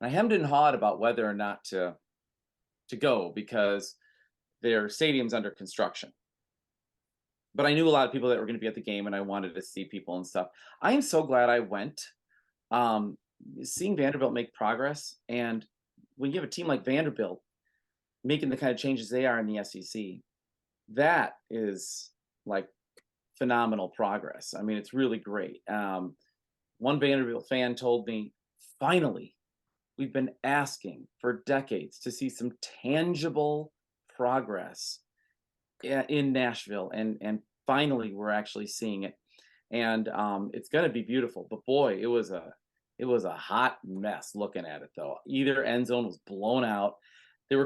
I hemmed and hawed about whether or not to go because their stadium's under construction. But I knew a lot of people that were going to be at the game, and I wanted to see people and stuff. I am so glad I went. Seeing Vanderbilt make progress, and when you have a team like Vanderbilt making the kind of changes they are in the SEC, that is like phenomenal progress. I mean, it's really great. One Vanderbilt fan told me, finally, we've been asking for decades to see some tangible progress in Nashville, and finally we're actually seeing it, and it's going to be beautiful. But boy, it was a hot mess looking at it, though. Either end zone was blown out. There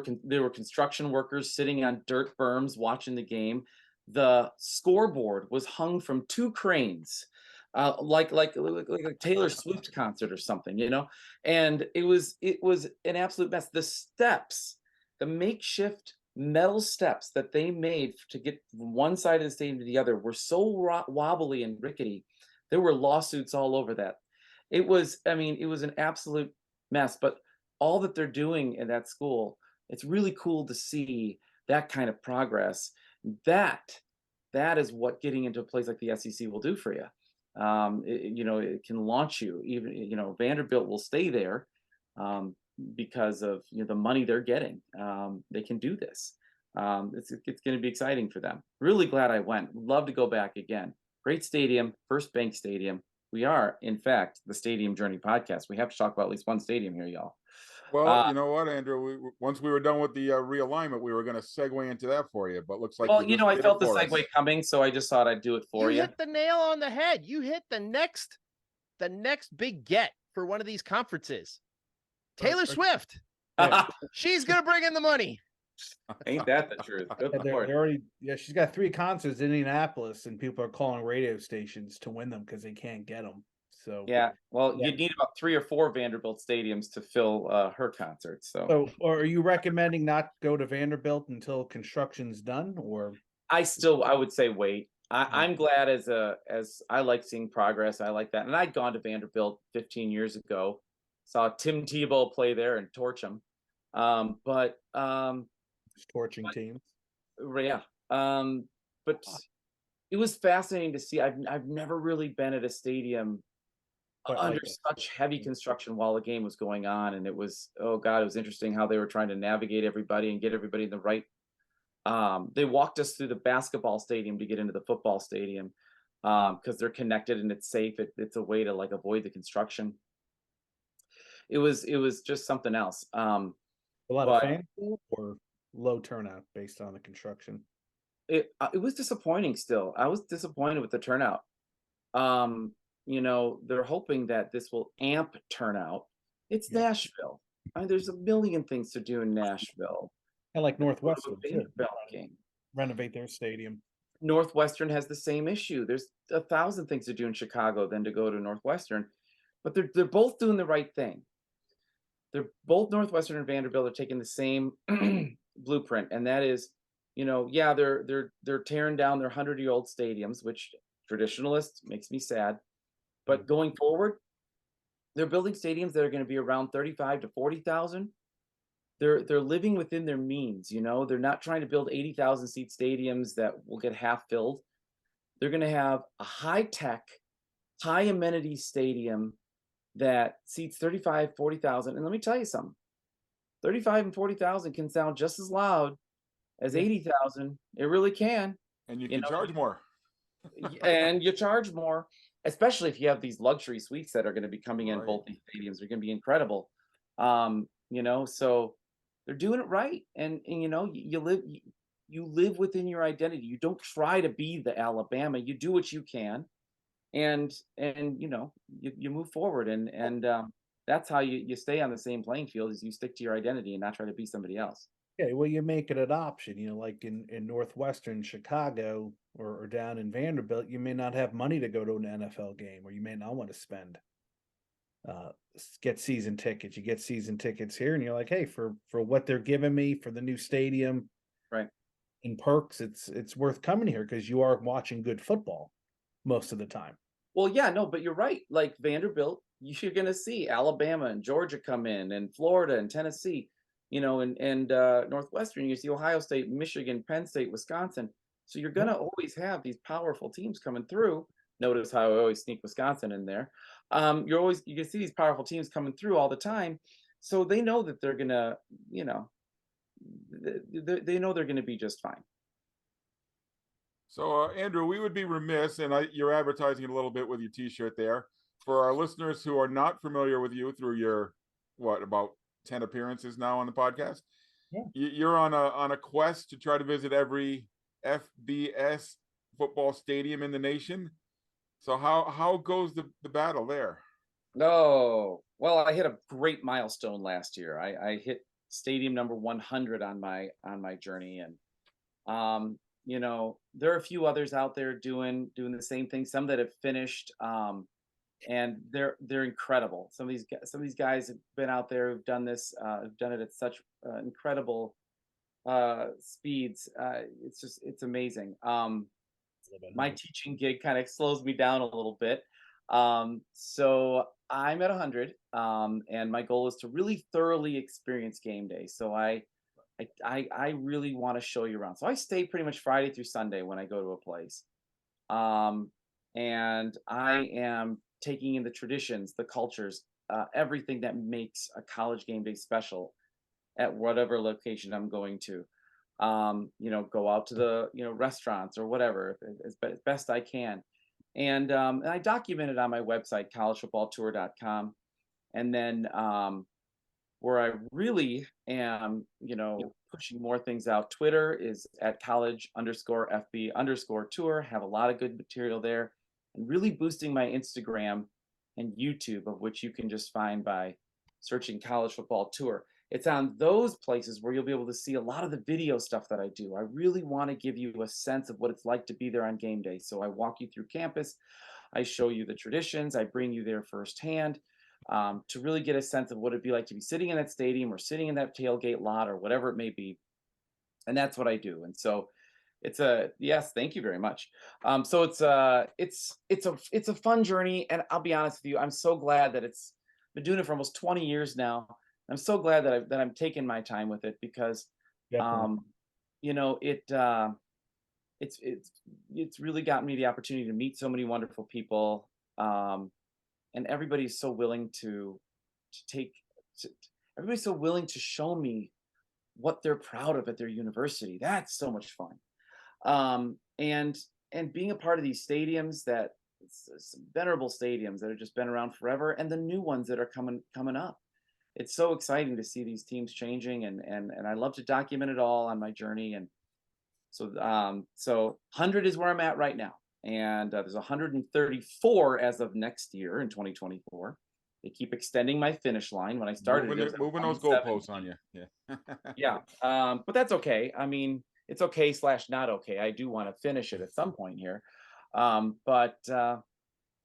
were construction workers sitting on dirt berms watching the game. The scoreboard was hung from two cranes, like a Taylor Swift concert or something, and it was an absolute mess. The steps, the makeshift metal steps that they made to get from one side of the stadium to the other were so wobbly and rickety. There were lawsuits all over that. It was an absolute mess. But all that they're doing in that school, it's really cool to see that kind of progress. That is what getting into a place like the SEC will do for you. It can launch you. Even Vanderbilt will stay there because of the money they're getting. They can do this. It's going to be exciting for them. Really glad I went. Love to go back again. Great stadium, First Bank Stadium. We are, in fact, the Stadium Journey podcast. We have to talk about at least one stadium here, y'all. Well, you know what, Andrew? Once we were done with the realignment, we were going to segue into that for you, but looks like I felt the segue coming, so I just thought I'd do it for you. You hit the nail on the head. You hit the next big get for one of these conferences. Taylor Swift. She's going to bring in the money. Ain't that the truth? She's got 3 concerts in Indianapolis, and people are calling radio stations to win them because they can't get them. So you'd need about 3 or 4 Vanderbilt stadiums to fill her concerts. So, or are you recommending not go to Vanderbilt until construction's done? Or I would say wait. I'm glad as I like seeing progress. I like that, and I'd gone to Vanderbilt 15 years ago, saw Tim Tebow play there and torch him. But torching teams. Yeah. But it was fascinating to see. I've never really been at a stadium under such heavy construction while the game was going on, and it was it was interesting how they were trying to navigate everybody and get everybody in the right. They walked us through the basketball stadium to get into the football stadium because they're connected and it's safe. It's a way to avoid the construction. It was just something else. A lot of fans or low turnout based on the construction. It was disappointing. Still, I was disappointed with the turnout. They're hoping that this will amp turnout. It's Nashville. There's a million things to do in Nashville. And like Northwestern too. Game. Renovate their stadium. Northwestern has the same issue. There's 1,000 things to do in Chicago than to go to Northwestern, but they're both doing the right thing. They're both Northwestern and Vanderbilt are taking the same blueprint, and that is, they're tearing down their 100-year-old stadiums, which traditionalists makes me sad. But going forward, they're building stadiums that are going to be around 35 to 40,000. They're living within their means. They're not trying to build 80,000 seat stadiums that will get half filled. They're going to have a high-tech, high amenity stadium that seats 35, 40,000. And let me tell you something, 35 and 40,000 can sound just as loud as 80,000. It really can. And you can charge more. And you charge more. especially if you have these luxury suites that are going to be coming in Right. both these stadiums. They're going to be incredible. So they're doing it right, and you live within your identity. You don't try to be the Alabama. You do what you can, and you move forward, and that's how you stay on the same playing field, is you stick to your identity and not try to be somebody else. Yeah, well, you make it an option. Like in Northwestern Chicago or down in Vanderbilt, you may not have money to go to an NFL game, or you may not want to spend get season tickets. You get season tickets here, and you're like, hey, for what they're giving me for the new stadium, Right? in perks, it's worth coming here because you are watching good football most of the time. Well, yeah, no, but you're right. Like Vanderbilt, you're going to see Alabama and Georgia come in, and Florida and Tennessee, and Northwestern. You see Ohio State, Michigan, Penn State, Wisconsin. So you're going to always have these powerful teams coming through. Notice how I always sneak Wisconsin in there. You can see these powerful teams coming through all the time. So they know that they're going to, they know they're going to be just fine. So, Andrew, we would be remiss, and you're advertising it a little bit with your T-shirt there. For our listeners who are not familiar with you through your, about 10 appearances now on the podcast, you're on a quest to try to visit every FBS football stadium in the nation. So how goes the battle there? Oh, well, I hit a great milestone last year. I hit stadium number 100 on my journey, and there are a few others out there doing the same thing. Some that have finished, and they're incredible. Some of these guys have been out there who've done this, have done it at such incredible speeds. It's amazing. My teaching gig kind of slows me down a little bit. So I'm at 100, and my goal is to really thoroughly experience game day. So I really want to show you around. So I stay pretty much Friday through Sunday when I go to a place. And I am taking in the traditions, the cultures, everything that makes a college game day special at whatever location I'm going to. Go out to the restaurants or whatever as best I can. And I document it on my website, collegefootballtour.com. And then where I really am, pushing more things out, Twitter is at college_FB_tour. Have a lot of good material there, and really boosting my Instagram and YouTube, of which you can just find by searching College Football Tour. It's on those places where you'll be able to see a lot of the video stuff that I do. I really want to give you a sense of what it's like to be there on game day. So I walk you through campus. I show you the traditions. I bring you there firsthand, to really get a sense of what it'd be like to be sitting in that stadium or sitting in that tailgate lot or whatever it may be. And that's what I do. And so yes, thank you very much. So it's a fun journey. And I'll be honest with you, I'm so glad that it's been doing it for almost 20 years now. I'm so glad that I'm taking my time with it, because it's really gotten me the opportunity to meet so many wonderful people, and everybody's so willing everybody's so willing to show me what they're proud of at their university. That's so much fun. And being a part of these stadiums, that some venerable stadiums that have just been around forever, and the new ones that are coming up. It's so exciting to see these teams changing, and I love to document it all on my journey. And so 100 is where I'm at right now, and there's 134 as of next year in 2024. They keep extending my finish line. When I started, moving those goalposts on you. Yeah. But that's okay. I mean, it's okay / not okay. I do want to finish it at some point here, but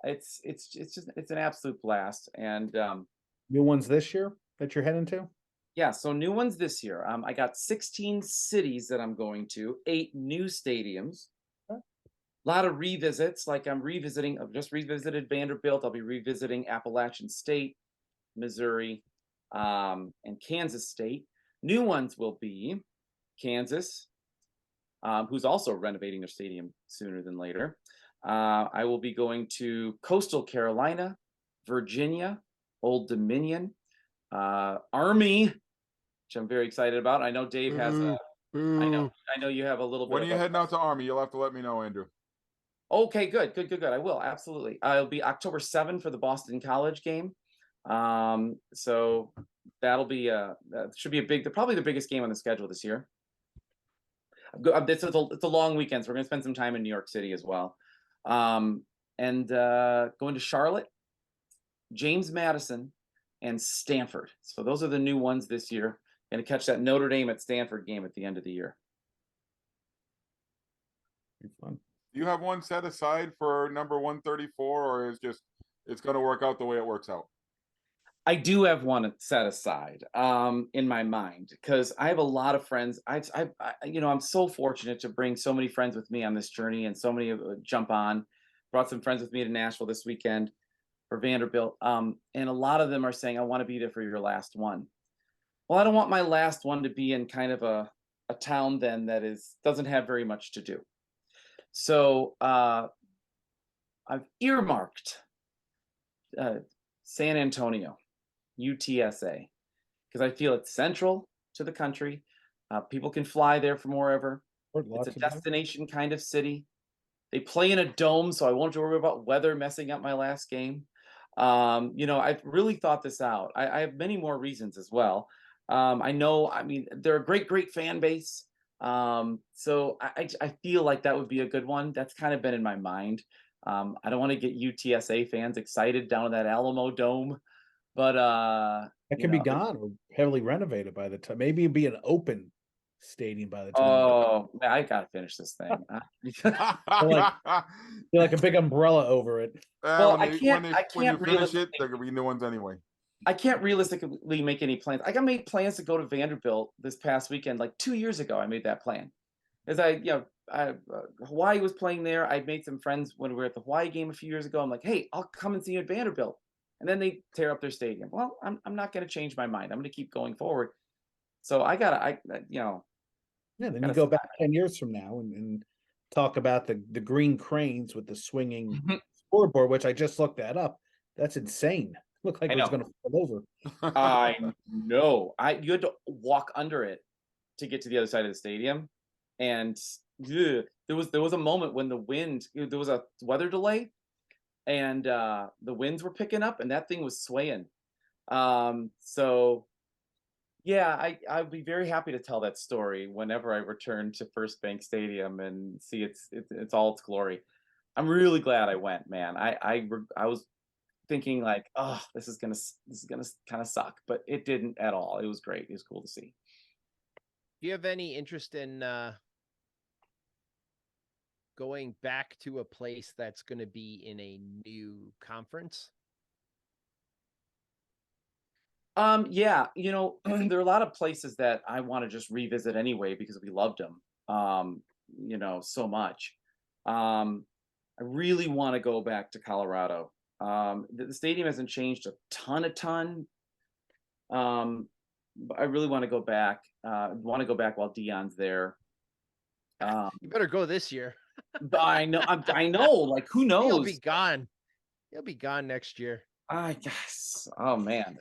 it's an absolute blast. And new ones this year that you're heading to? Yeah, so new ones this year. I got 16 cities that I'm going to, 8 new stadiums. A lot of revisits. Like I've just revisited Vanderbilt. I'll be revisiting Appalachian State, Missouri, and Kansas State. New ones will be Kansas, who's also renovating their stadium sooner than later. I will be going to Coastal Carolina, Virginia, Old Dominion, Army, which I'm very excited about. I know Dave has I know you have a little bit. When are you heading out to Army? You'll have to let me know, Andrew. Okay, good. I will absolutely. It'll be October 7 for the Boston College game. So that'll be that should be probably the biggest game on the schedule this year. It's a long weekend, so we're gonna spend some time in New York City as well. And going to Charlotte, James Madison, and Stanford. So those are the new ones this year. Gonna catch that Notre Dame at Stanford game at the end of the year. Fun. Do you have one set aside for number 134, or is it's going to work out the way it works out? I do have one set aside in my mind because I have a lot of friends. I'm so fortunate to bring so many friends with me on this journey, and so many jump on. Brought some friends with me to Nashville this weekend for Vanderbilt, and a lot of them are saying, "I want to be there for your last one." Well, I don't want my last one to be in kind of a town then that doesn't have very much to do. So I've earmarked San Antonio, UTSA, because I feel it's central to the country. People can fly there from wherever. It's a destination kind of city. They play in a dome, so I won't have to worry about weather messing up my last game. I've really thought this out. I have many more reasons as well. They're a great fan base. So I feel like that would be a good one. That's kind of been in my mind. I don't want to get UTSA fans excited down in that Alamo Dome, but it can be gone or heavily renovated by the time. Maybe it'd be an open stadium by the time. Oh, man, I gotta finish this thing. like a big umbrella over it. Well, when you finish it, there could be new ones anyway. I can't realistically make any plans. I made plans to go to Vanderbilt this past weekend, like 2 years ago. I made that plan, as Hawaii was playing there. I made some friends when we were at the Hawaii game a few years ago. I'm like, hey, I'll come and see you at Vanderbilt, and then they tear up their stadium. Well, I'm not going to change my mind. I'm going to keep going forward. So Yeah, then you go back 10 years from now and talk about the green cranes with the swinging scoreboard, which I just looked that up. That's insane. Looked like it was going to fall over. I know. You had to walk under it to get to the other side of the stadium, and there was a moment when there was a weather delay, and the winds were picking up, and that thing was swaying. So yeah, I'd be very happy to tell that story whenever I return to First Bank Stadium and see it's all its glory. I'm really glad I went, man. I was thinking like, oh, this is gonna kind of suck, but it didn't at all. It was great. It was cool to see. Do you have any interest in going back to a place that's going to be in a new conference? Yeah, there are a lot of places that I want to just revisit anyway because we loved them, so much. I really want to go back to Colorado. The stadium hasn't changed a ton. But I really want to go back. Want to go back while Dion's there. You better go this year. I know. I know. Like, who knows? He'll be gone. He'll be gone next year. I guess. Oh man,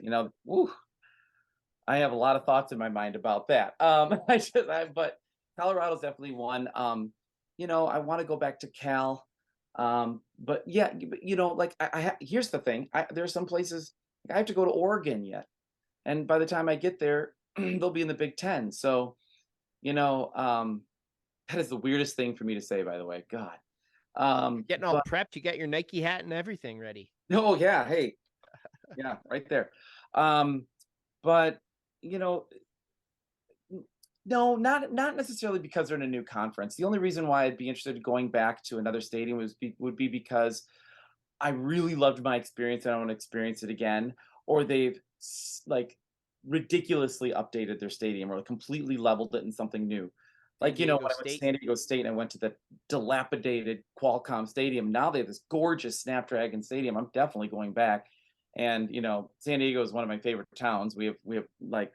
I have a lot of thoughts in my mind about that. But Colorado's definitely one. I want to go back to Cal. But yeah, here's the thing. There are some places I have to go to Oregon yet, and by the time I get there, they'll be in the Big Ten. So, that is the weirdest thing for me to say. By the way, God. Getting all prepped. You got your Nike hat and everything ready. Oh yeah, hey, yeah, right there. But no, not necessarily because they're in a new conference. The only reason why I'd be interested in going back to another stadium would be because I really loved my experience and I want to experience it again. Or they've like ridiculously updated their stadium or completely leveled it in something new. Like, when I went to San Diego State and I went to the dilapidated Qualcomm Stadium, now they have this gorgeous Snapdragon Stadium. I'm definitely going back. And, San Diego is one of my favorite towns. We have like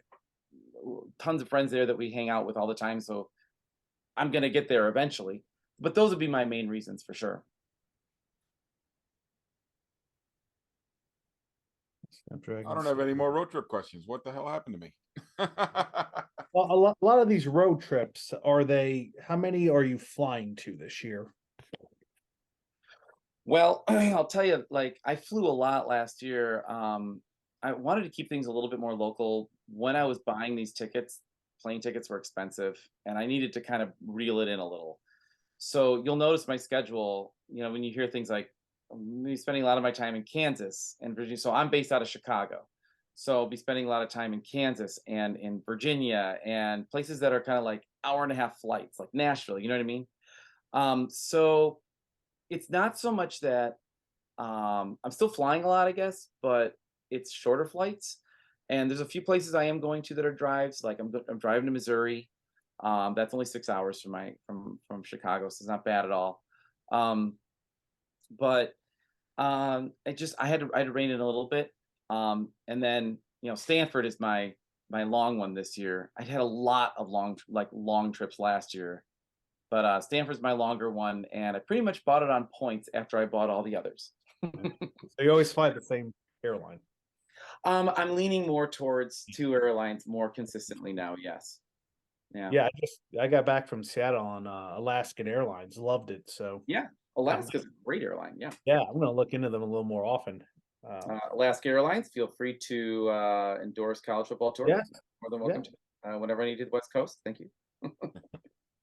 tons of friends there that we hang out with all the time. So I'm going to get there eventually. But those would be my main reasons for sure. I don't have any more road trip questions. What the hell happened to me? Well, a lot of these road trips, how many are you flying to this year? Well, I'll tell you, like I flew a lot last year. I wanted to keep things a little bit more local. When I was buying these tickets, plane tickets were expensive, and I needed to kind of reel it in a little. So you'll notice my schedule, when you hear things like I'm gonna be spending a lot of my time in Kansas and Virginia. So I'm based out of Chicago. So I'll be spending a lot of time in Kansas and in Virginia and places that are kind of like hour and a half flights, like Nashville, you know what I mean? So it's not so much that I'm still flying a lot, I guess, but it's shorter flights. And there's a few places I am going to that are drives. Like I'm driving to Missouri. That's only 6 hours from Chicago, so it's not bad at all. Um, but I had to rein in a little bit. And then Stanford is my long one this year. I had a lot of long trips last year, but Stanford's my longer one, and I pretty much bought it on points after I bought all the others. So you always fly the same airline. I'm leaning more towards two airlines more consistently now. Yes. Yeah. Yeah, I got back from Seattle on Alaskan Airlines. Loved it. So Yeah. Alaska's a great airline. Yeah. yeah, I'm gonna look into them a little more often. Alaska Airlines, feel free to endorse college football tour. Yeah. More than welcome to. Whenever I need to the West Coast. Thank you.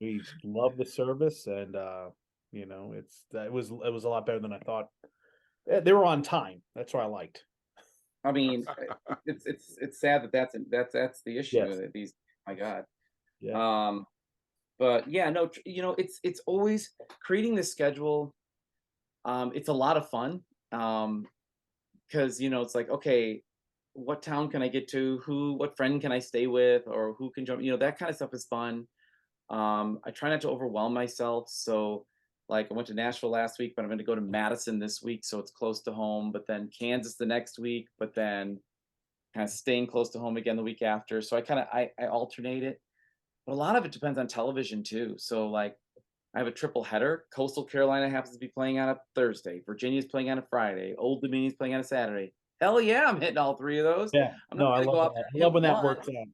We love the service, and it was a lot better than I thought. They were on time. That's what I liked. I mean, it's sad that's the issue. Yes. These, my God. Yeah. But yeah, no, it's always creating this schedule. It's a lot of fun. Because it's like, okay, what town can I get to? What friend can I stay with, or who can jump? That kind of stuff is fun. I try not to overwhelm myself. So, like, I went to Nashville last week, but I'm going to go to Madison this week, so it's close to home. But then Kansas the next week, but then kind of staying close to home again the week after. So I alternate it. But a lot of it depends on television too. So, like, I have a triple header. Coastal Carolina happens to be playing on a Thursday. Virginia's playing on a Friday. Old Dominion's playing on a Saturday. Hell yeah, I'm hitting all three of those. Yeah. I'm not I gonna go love out there that. and I love when hit that one. works out.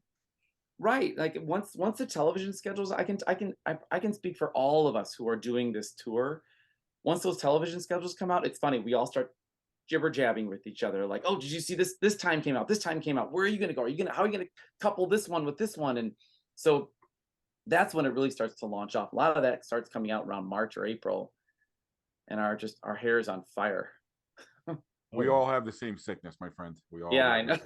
Right. Like once the television schedules, I can speak for all of us who are doing this tour. Once those television schedules come out, it's funny. We all start jibber jabbing with each other. Like, oh, did you see this? This time came out. This time came out. Where are you gonna go? How are you gonna couple this one with this one? And so that's when it really starts to launch off. A lot of that starts coming out around March or April, and our hair is on fire. We all have the same sickness, my friend. We all. Yeah, I know.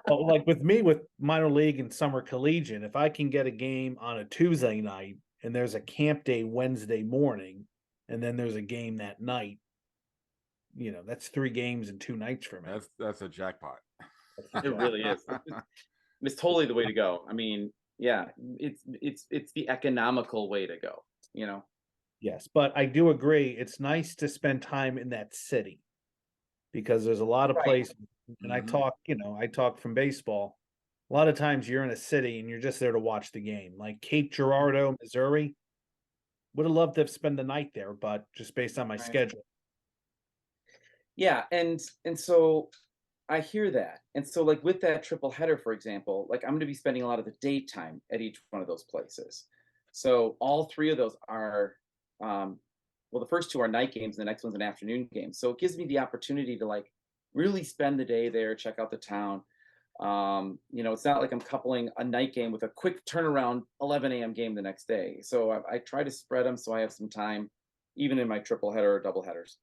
Well, like with me, with minor league and summer collegiate, if I can get a game on a Tuesday night and there's a camp day Wednesday morning, and then there's a game that night, that's 3 games in 2 nights for me. That's a jackpot. It really is. It's totally the way to go. I mean, yeah, it's the economical way to go. Yes, but I do agree. It's nice to spend time in that city because there's a lot of Right. places, and Mhm. I talk from baseball. A lot of times you're in a city and you're just there to watch the game. Like Cape Girardeau, Missouri, would have loved to spend the night there, but just based on my Right. schedule. Yeah, and so I hear that. And so, like, with that triple header, for example, like I'm going to be spending a lot of the daytime at each one of those places. So all 3 of those are well, the first 2 are night games, and the next one's an afternoon game. So it gives me the opportunity to like really spend the day there, check out the town. It's not like I'm coupling a night game with a quick turnaround 11 a.m. game the next day. So I try to spread them so I have some time, even in my triple header or double headers.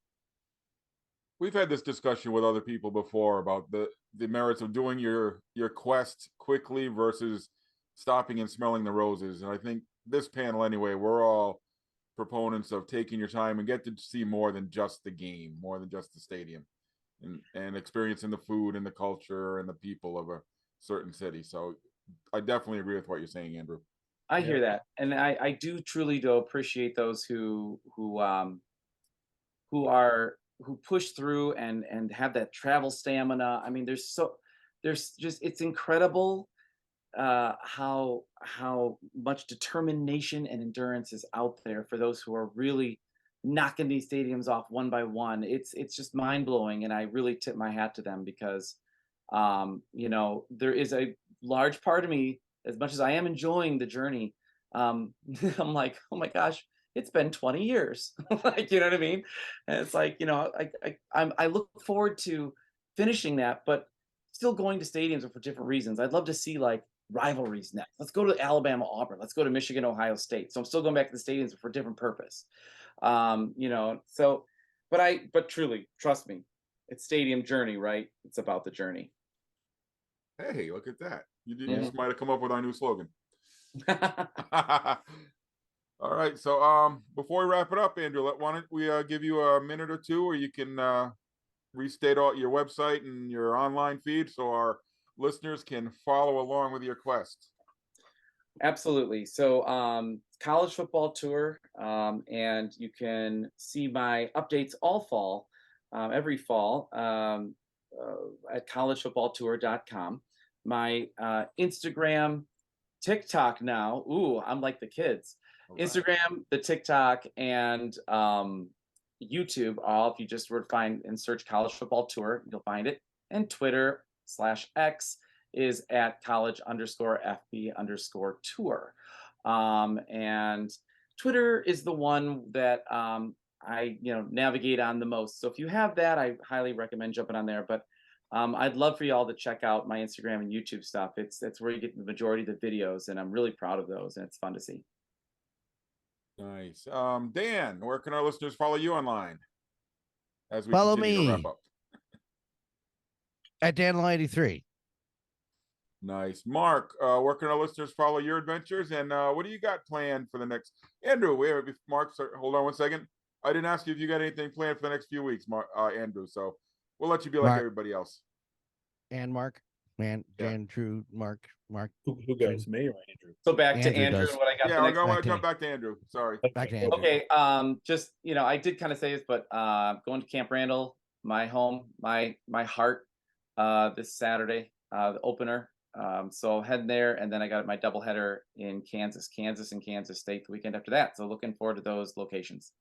We've had this discussion with other people before about the merits of doing your quest quickly versus stopping and smelling the roses. And I think this panel anyway, we're all proponents of taking your time and get to see more than just the game, more than just the stadium, and experiencing the food and the culture and the people of a certain city. So I definitely agree with what you're saying, Andrew. I hear that, and I do truly do appreciate those who push through and have that travel stamina. I mean, there's just it's incredible how much determination and endurance is out there for those who are really knocking these stadiums off one by one. It's just mind blowing, and I really tip my hat to them because there is a large part of me, as much as I am enjoying the journey, I'm like, oh my gosh, it's been 20 years. Like, you know what I mean? And it's like, I look forward to finishing that, but still going to stadiums for different reasons. I'd love to see like rivalries next. Let's go to Alabama, Auburn. Let's go to Michigan, Ohio State. So I'm still going back to the stadiums for a different purpose. But truly, trust me, it's Stadium Journey, right? It's about the journey. Hey, look at that. You Yeah. just might have come up with our new slogan. All right. So before we wrap it up, Andrew, why don't we give you a minute or two where you can restate all your website and your online feed so our listeners can follow along with your quest. Absolutely. So college football tour, and you can see my updates all fall, every fall, at collegefootballtour.com. My Instagram, TikTok now. Ooh, I'm like the kids. All right. Instagram, the TikTok, and YouTube. All if you just were to find and search College Football Tour, you'll find it. And Twitter/X is at college_FB_tour. And Twitter is the one that I navigate on the most. So if you have that, I highly recommend jumping on there. But I'd love for you all to check out my Instagram and YouTube stuff. It's where you get the majority of the videos, and I'm really proud of those, and it's fun to see. Nice. Dan, where can our listeners follow you online? As we Follow continue to me. wrap up. At DanLaw83. Nice. Mark, where can our listeners follow your adventures? And what do you got planned for the next? Andrew, wait, Mark, hold on one second. I didn't ask you if you got anything planned for the next few weeks, Andrew. So we'll let you be like Mark. everybody else. And Mark. Man, Yeah. Dan, Drew, Mark. Who goes, me or Andrew? So back to Andrew Andrew does. and what I got. Yeah, the I'm next going back to to jump me. back to Andrew. Sorry. Back to Andrew. Okay, just I did kind of say this, but going to Camp Randall, my home, my heart, this Saturday, the opener. So heading there, and then I got my doubleheader in Kansas and Kansas State the weekend after that. So looking forward to those locations.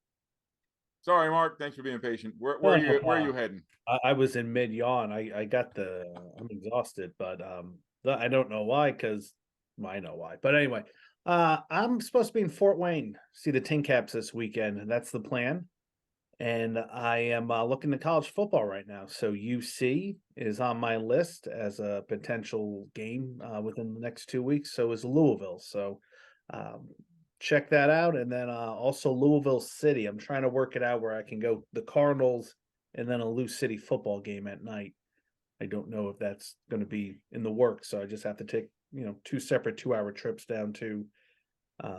Sorry, Mark. Thanks for being patient. Where No are you? Where are problem. you heading? I was in mid yawn. I'm exhausted, but I don't know why, because I know why. But anyway, I'm supposed to be in Fort Wayne, see the Tin Caps this weekend, and that's the plan. And I am looking to college football right now. So UC is on my list as a potential game within the next 2 weeks. So is Louisville. So check that out. And then also Louisville City. I'm trying to work it out where I can go the Cardinals and then a Lou City football game at night. I don't know if that's going to be in the works. So I just have to take, 2 separate 2-hour trips down to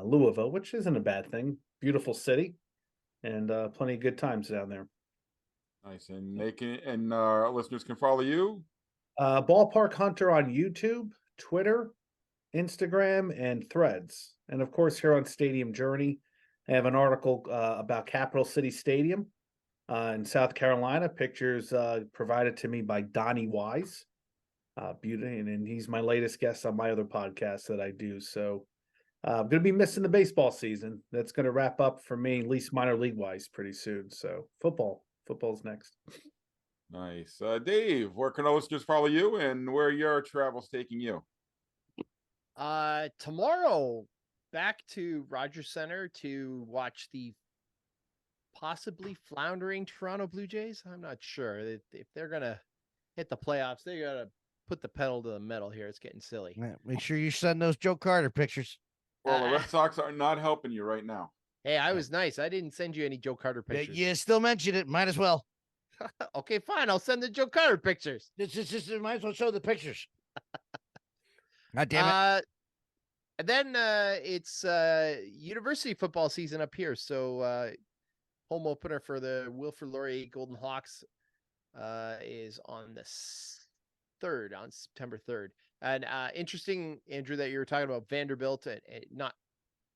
Louisville, which isn't a bad thing. Beautiful city. And plenty of good times down there. Nice. And listeners can follow you. Ballpark Hunter on YouTube, Twitter, Instagram, and Threads. And of course, here on Stadium Journey, I have an article about Capital City Stadium in South Carolina. Pictures provided to me by Donnie Wise. Beauty, and he's my latest guest on my other podcast that I do. So I'm going to be missing the baseball season. That's going to wrap up for me, at least minor league wise, pretty soon. So football's next. Nice. Dave, where can our listeners follow you and where your travels taking you? Tomorrow, back to Rogers Center to watch the possibly floundering Toronto Blue Jays. I'm not sure if they're going to hit the playoffs. They got to put the pedal to the metal here. It's getting silly. Yeah, make sure you send those Joe Carter pictures. Well, the Red Sox are not helping you right now. Hey, I was nice. I didn't send you any Joe Carter pictures. You still mentioned it. Might as well. Okay, fine. I'll send the Joe Carter pictures. Just might as well show the pictures. God damn it. And then it's university football season up here. So home opener for the Wilfrid Laurier Golden Hawks is on the 3rd, on September 3rd. And interesting, Andrew, that you were talking about Vanderbilt, not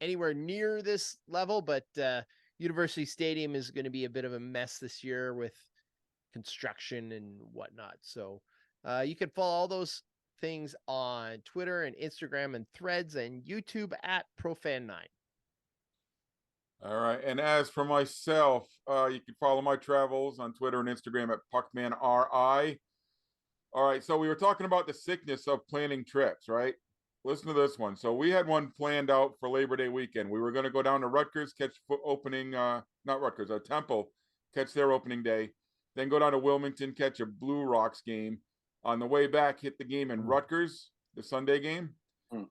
anywhere near this level, but University Stadium is going to be a bit of a mess this year with construction and whatnot. So you can follow all those things on Twitter and Instagram and Threads and YouTube at ProFan9. All right. And as for myself, you can follow my travels on Twitter and Instagram at PuckmanRI. All right. So we were talking about the sickness of planning trips, right? listen to this one. So we had one planned out for Labor Day weekend. We were going to go down to Rutgers, catch opening, not Rutgers, Temple, catch their opening day. Then go down to Wilmington, catch a Blue Rocks game. On the way back, hit the game in Rutgers, the Sunday game,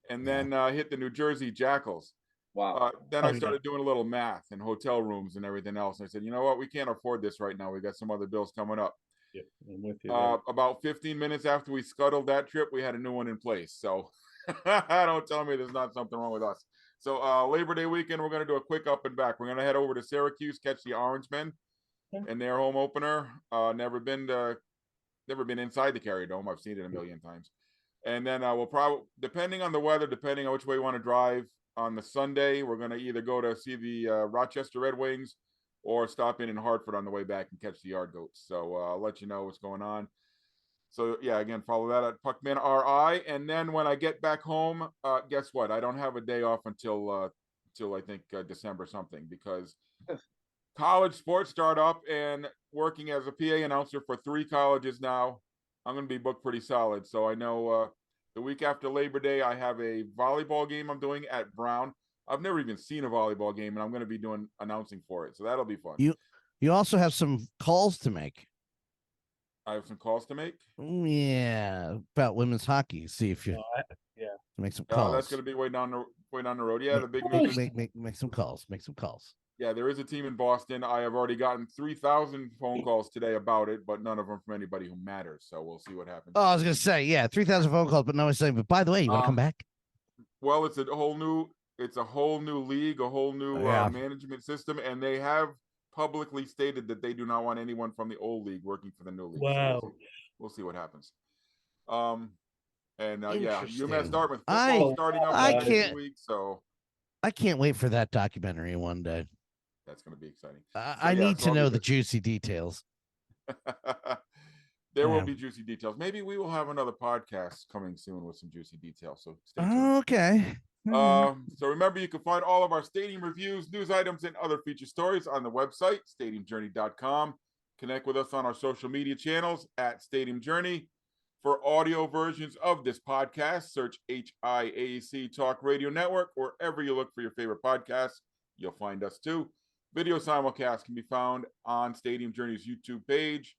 and then hit the New Jersey Jackals. Wow. Then I started doing a little math and hotel rooms and everything else. And I said, you know what? We can't afford this right now. We got some other bills coming up. Yeah, I'm with you there. About 15 minutes after we scuttled that trip, we had a new one in place. So don't tell me there's not something wrong with us. So Labor Day weekend, we're going to do a quick up and back. We're going to head over to Syracuse, catch the Orangemen in their home opener. Never been inside the Carrier Dome. I've seen it a million times. And then we'll probably, depending on the weather, depending on which way we want to drive on the Sunday, we're going to either go to see the Rochester Red Wings or stop in Hartford on the way back and catch the Yard Goats. So I'll let you know what's going on. So yeah, again, follow that at Puckman RI. And then when I get back home, guess what? I don't have a day off until I think December something, because college sports start up, and working as a PA announcer for 3 colleges now, I'm going to be booked pretty solid. So I know the week after Labor Day, I have a volleyball game I'm doing at Brown. I've never even seen a volleyball game, and I'm going to be doing announcing for it. So that'll be fun. You also have some calls to make. I have some calls to make. Yeah, about women's hockey. See if you make some calls. That's going to be way down the road. Yeah, the big news. Make some calls. Make some calls. Yeah, there is a team in Boston. I have already gotten 3,000 phone calls today about it, but none of them from anybody who matters. So we'll see what happens. Oh, I was going to say, 3,000 phone calls, but no one's saying. But by the way, you want to come back? Well, it's a whole new league, a whole new management system, and they have publicly stated that they do not want anyone from the old league working for the new league. Wow. So we'll see what happens. UMass Dartmouth football starting up in 2 weeks, so I can't wait for that documentary one day. That's going to be exciting. I need to know the juicy details. There will be juicy details. Maybe we will have another podcast coming soon with some juicy details. So stay tuned. Okay. So remember, you can find all of our stadium reviews, news items, and other feature stories on the website, stadiumjourney.com. Connect with us on our social media channels at Stadium Journey. For audio versions of this podcast, search HIAC Talk Radio Network. Wherever you look for your favorite podcasts, you'll find us too. Video simulcast can be found on Stadium Journey's YouTube page,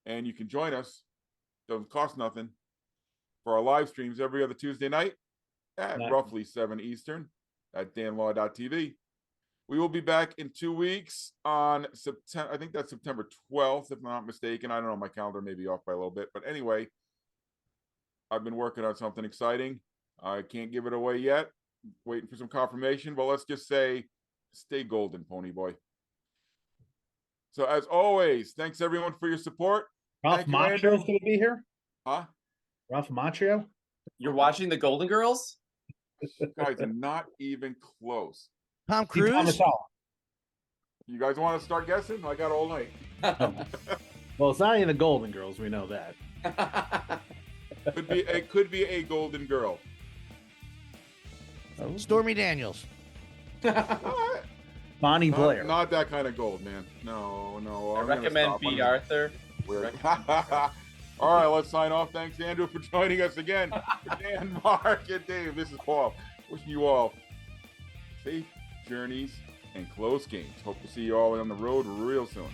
and you can join us. Doesn't cost nothing for our live streams every other Tuesday night at roughly 7 Eastern at danlaw.tv. We will be back in 2 weeks on September. I think that's September 12th, if I'm not mistaken. I don't know. My calendar may be off by a little bit, but anyway, I've been working on something exciting. I can't give it away yet. Waiting for some confirmation, but let's just say, stay golden, Pony Boy. So as always, thanks everyone for your support. Ralph Macchio's going to be here? Huh? Ralph Macchio? You're watching the Golden Girls? Guys are not even close. Tom Cruise? You guys want to start guessing? I got all night. Well, it's not even the Golden Girls. We know that. Could be a golden girl. Stormy Daniels. Bonnie Blair. Not that kind of gold, man. No. I recommend B. Arthur. All right, let's sign off. Thanks, Andrew, for joining us again. For Dan, Mark, and Dave, this is Paul. Wishing you all safe journeys and close games. Hope to see you all on the road real soon.